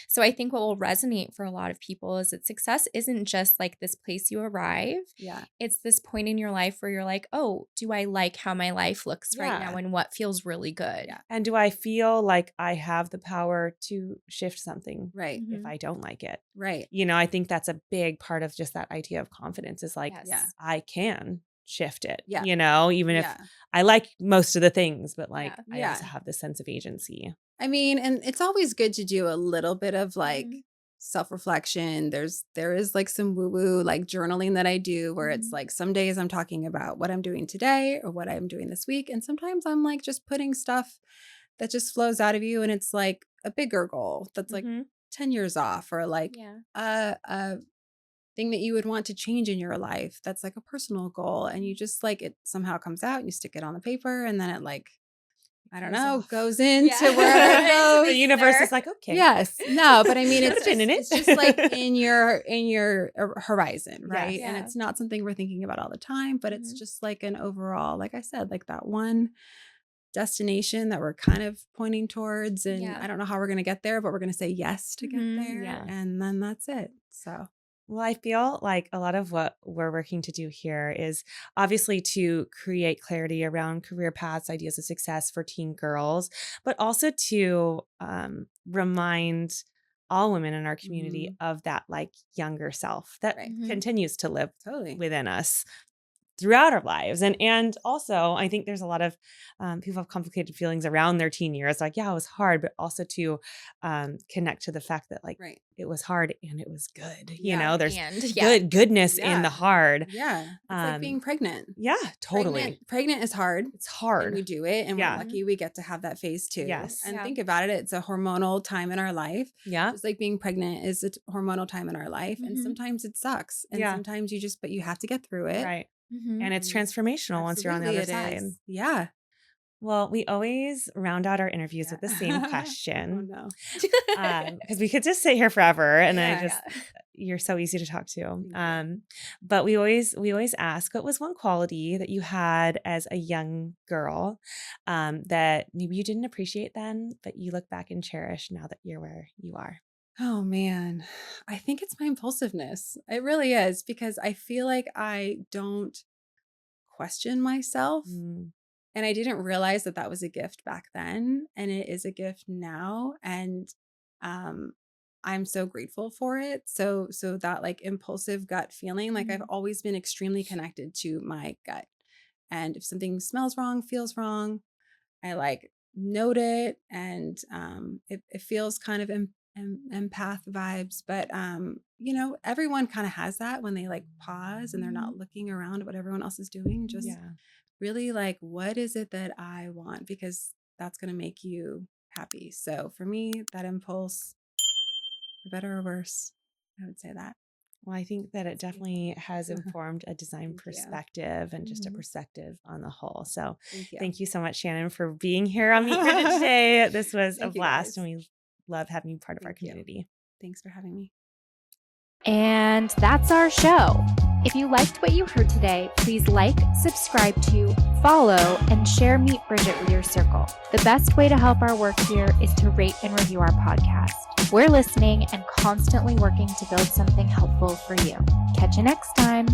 [SPEAKER 3] so I think what will resonate for a lot of people is that success isn't just like this place you arrive.
[SPEAKER 4] Yeah.
[SPEAKER 3] It's this point in your life where you're like, oh, do I like how my life looks right
[SPEAKER 1] Yeah.
[SPEAKER 3] now and what feels really good?
[SPEAKER 4] Yeah.
[SPEAKER 1] And do I feel like I have the power to shift something
[SPEAKER 4] Right.
[SPEAKER 3] Mhm.
[SPEAKER 1] if I don't like it?
[SPEAKER 4] Right.
[SPEAKER 1] I think that's a big part of just that idea of confidence is like,
[SPEAKER 3] Yes.
[SPEAKER 4] Yeah.
[SPEAKER 1] I can shift it,
[SPEAKER 4] Yeah.
[SPEAKER 1] even if
[SPEAKER 4] Yeah.
[SPEAKER 1] I like most of the things, but like
[SPEAKER 3] Yeah.
[SPEAKER 1] I
[SPEAKER 4] Yeah.
[SPEAKER 1] also have this sense of agency.
[SPEAKER 4] I mean, and it's always good to do a little bit of like
[SPEAKER 3] Mhm.
[SPEAKER 4] self-reflection. There is like some woo-woo like journaling that I do where it's
[SPEAKER 3] Mhm.
[SPEAKER 4] like some days I'm talking about what I'm doing today or what I'm doing this week. And sometimes I'm like just putting stuff that just flows out of you and it's like a bigger goal that's like
[SPEAKER 1] Mhm.
[SPEAKER 4] 10 years off or like
[SPEAKER 3] Yeah.
[SPEAKER 4] a thing that you would want to change in your life that's like a personal goal and you just like it somehow comes out and you stick it on the paper and then it like I don't
[SPEAKER 1] Goes
[SPEAKER 4] know
[SPEAKER 1] off.
[SPEAKER 4] goes into
[SPEAKER 3] Yeah.
[SPEAKER 4] wherever it goes.
[SPEAKER 1] The universe is like, okay.
[SPEAKER 4] Yes. No, but I mean
[SPEAKER 1] Put a pin in it.
[SPEAKER 4] it's just like in your horizon, right?
[SPEAKER 1] Yes.
[SPEAKER 4] And
[SPEAKER 3] Yeah.
[SPEAKER 4] it's not something we're thinking about all the time, but it's
[SPEAKER 3] Mhm.
[SPEAKER 4] just like an overall, like I said, like that one destination that we're kind of pointing towards and
[SPEAKER 3] Yeah.
[SPEAKER 4] I don't know how we're going to get there, but we're going to say yes to
[SPEAKER 3] Mhm.
[SPEAKER 4] get there
[SPEAKER 1] Yeah.
[SPEAKER 4] and then that's it. So,
[SPEAKER 1] Well, I feel like a lot of what we're working to do here is obviously to create clarity around career paths, ideas of success for teen girls, but also to remind all women in our community of that like younger self that
[SPEAKER 4] Right.
[SPEAKER 3] Mhm.
[SPEAKER 1] continues to live
[SPEAKER 4] totally.
[SPEAKER 1] within us throughout our lives. And also I think there's a lot of people have complicated feelings around their teen years. Like, yeah, it was hard, but also to connect to the fact that like
[SPEAKER 4] Right.
[SPEAKER 1] it was hard and it was good.
[SPEAKER 4] Yeah.
[SPEAKER 1] There's
[SPEAKER 3] And yeah.
[SPEAKER 1] goodness in
[SPEAKER 4] Yeah.
[SPEAKER 1] the hard.
[SPEAKER 4] Yeah. It's like being pregnant.
[SPEAKER 1] Yeah, totally.
[SPEAKER 4] Pregnant is hard.
[SPEAKER 1] It's
[SPEAKER 4] And
[SPEAKER 1] hard.
[SPEAKER 4] we do it and
[SPEAKER 1] Yeah.
[SPEAKER 4] we're lucky we get to have that phase too.
[SPEAKER 1] Yes.
[SPEAKER 4] And
[SPEAKER 3] Yeah.
[SPEAKER 4] think about it, it's a hormonal time in our life.
[SPEAKER 1] Yeah.
[SPEAKER 4] Just like being pregnant is a hormonal time in our life. And
[SPEAKER 3] Mhm.
[SPEAKER 4] sometimes it sucks. And
[SPEAKER 1] Yeah.
[SPEAKER 4] sometimes but you have to get through it.
[SPEAKER 1] Right.
[SPEAKER 3] Mhm.
[SPEAKER 1] And it's
[SPEAKER 4] And
[SPEAKER 1] transformational once you're on the other
[SPEAKER 4] Absolutely it
[SPEAKER 1] side.
[SPEAKER 4] is. Yeah.
[SPEAKER 1] Well, we always round out our interviews with the same
[SPEAKER 4] Oh
[SPEAKER 1] question.
[SPEAKER 4] no.
[SPEAKER 1] Because we could just sit here forever and
[SPEAKER 4] Yeah.
[SPEAKER 1] you're so easy to talk to.
[SPEAKER 4] Thank you.
[SPEAKER 1] But we always ask, what was one quality that you had as a young girl that maybe you didn't appreciate then, but you look back and cherish now that you're where you are?
[SPEAKER 4] Oh man. I think it's my impulsiveness. It really is because I feel like I don't question myself.
[SPEAKER 1] Mm.
[SPEAKER 4] And I didn't realize that that was a gift back then. And it is a gift now. And I'm so grateful for it. So that like impulsive gut feeling, like I've always been extremely connected to my gut. And if something smells wrong, feels wrong, I like note it. And it feels kind of empath vibes. But everyone kind of has that when they like pause and they're not looking around at what everyone else is doing. Just
[SPEAKER 1] Yeah.
[SPEAKER 4] really like, what is it that I want? Because that's going to make you happy. So for me, that impulse, for better or worse, I would say that.
[SPEAKER 1] Well, I think that it definitely has informed a design
[SPEAKER 4] Thank you.
[SPEAKER 1] perspective and just a
[SPEAKER 4] Mhm.
[SPEAKER 1] perspective on the whole. So
[SPEAKER 4] Thank
[SPEAKER 1] thank
[SPEAKER 4] you.
[SPEAKER 1] you so much, Shannon, for being here on Meet Bridget today. This was a
[SPEAKER 4] Thank you,
[SPEAKER 1] blast,
[SPEAKER 4] guys.
[SPEAKER 1] and we love having you part of our
[SPEAKER 4] Thank you.
[SPEAKER 1] community.
[SPEAKER 4] Thanks for having me.
[SPEAKER 3] And that's our show. If you liked what you heard today, please like, subscribe to, follow, and share Meet Bridget with your circle. The best way to help our work here is to rate and review our podcast. We're listening and constantly working to build something helpful for you. Catch you next time.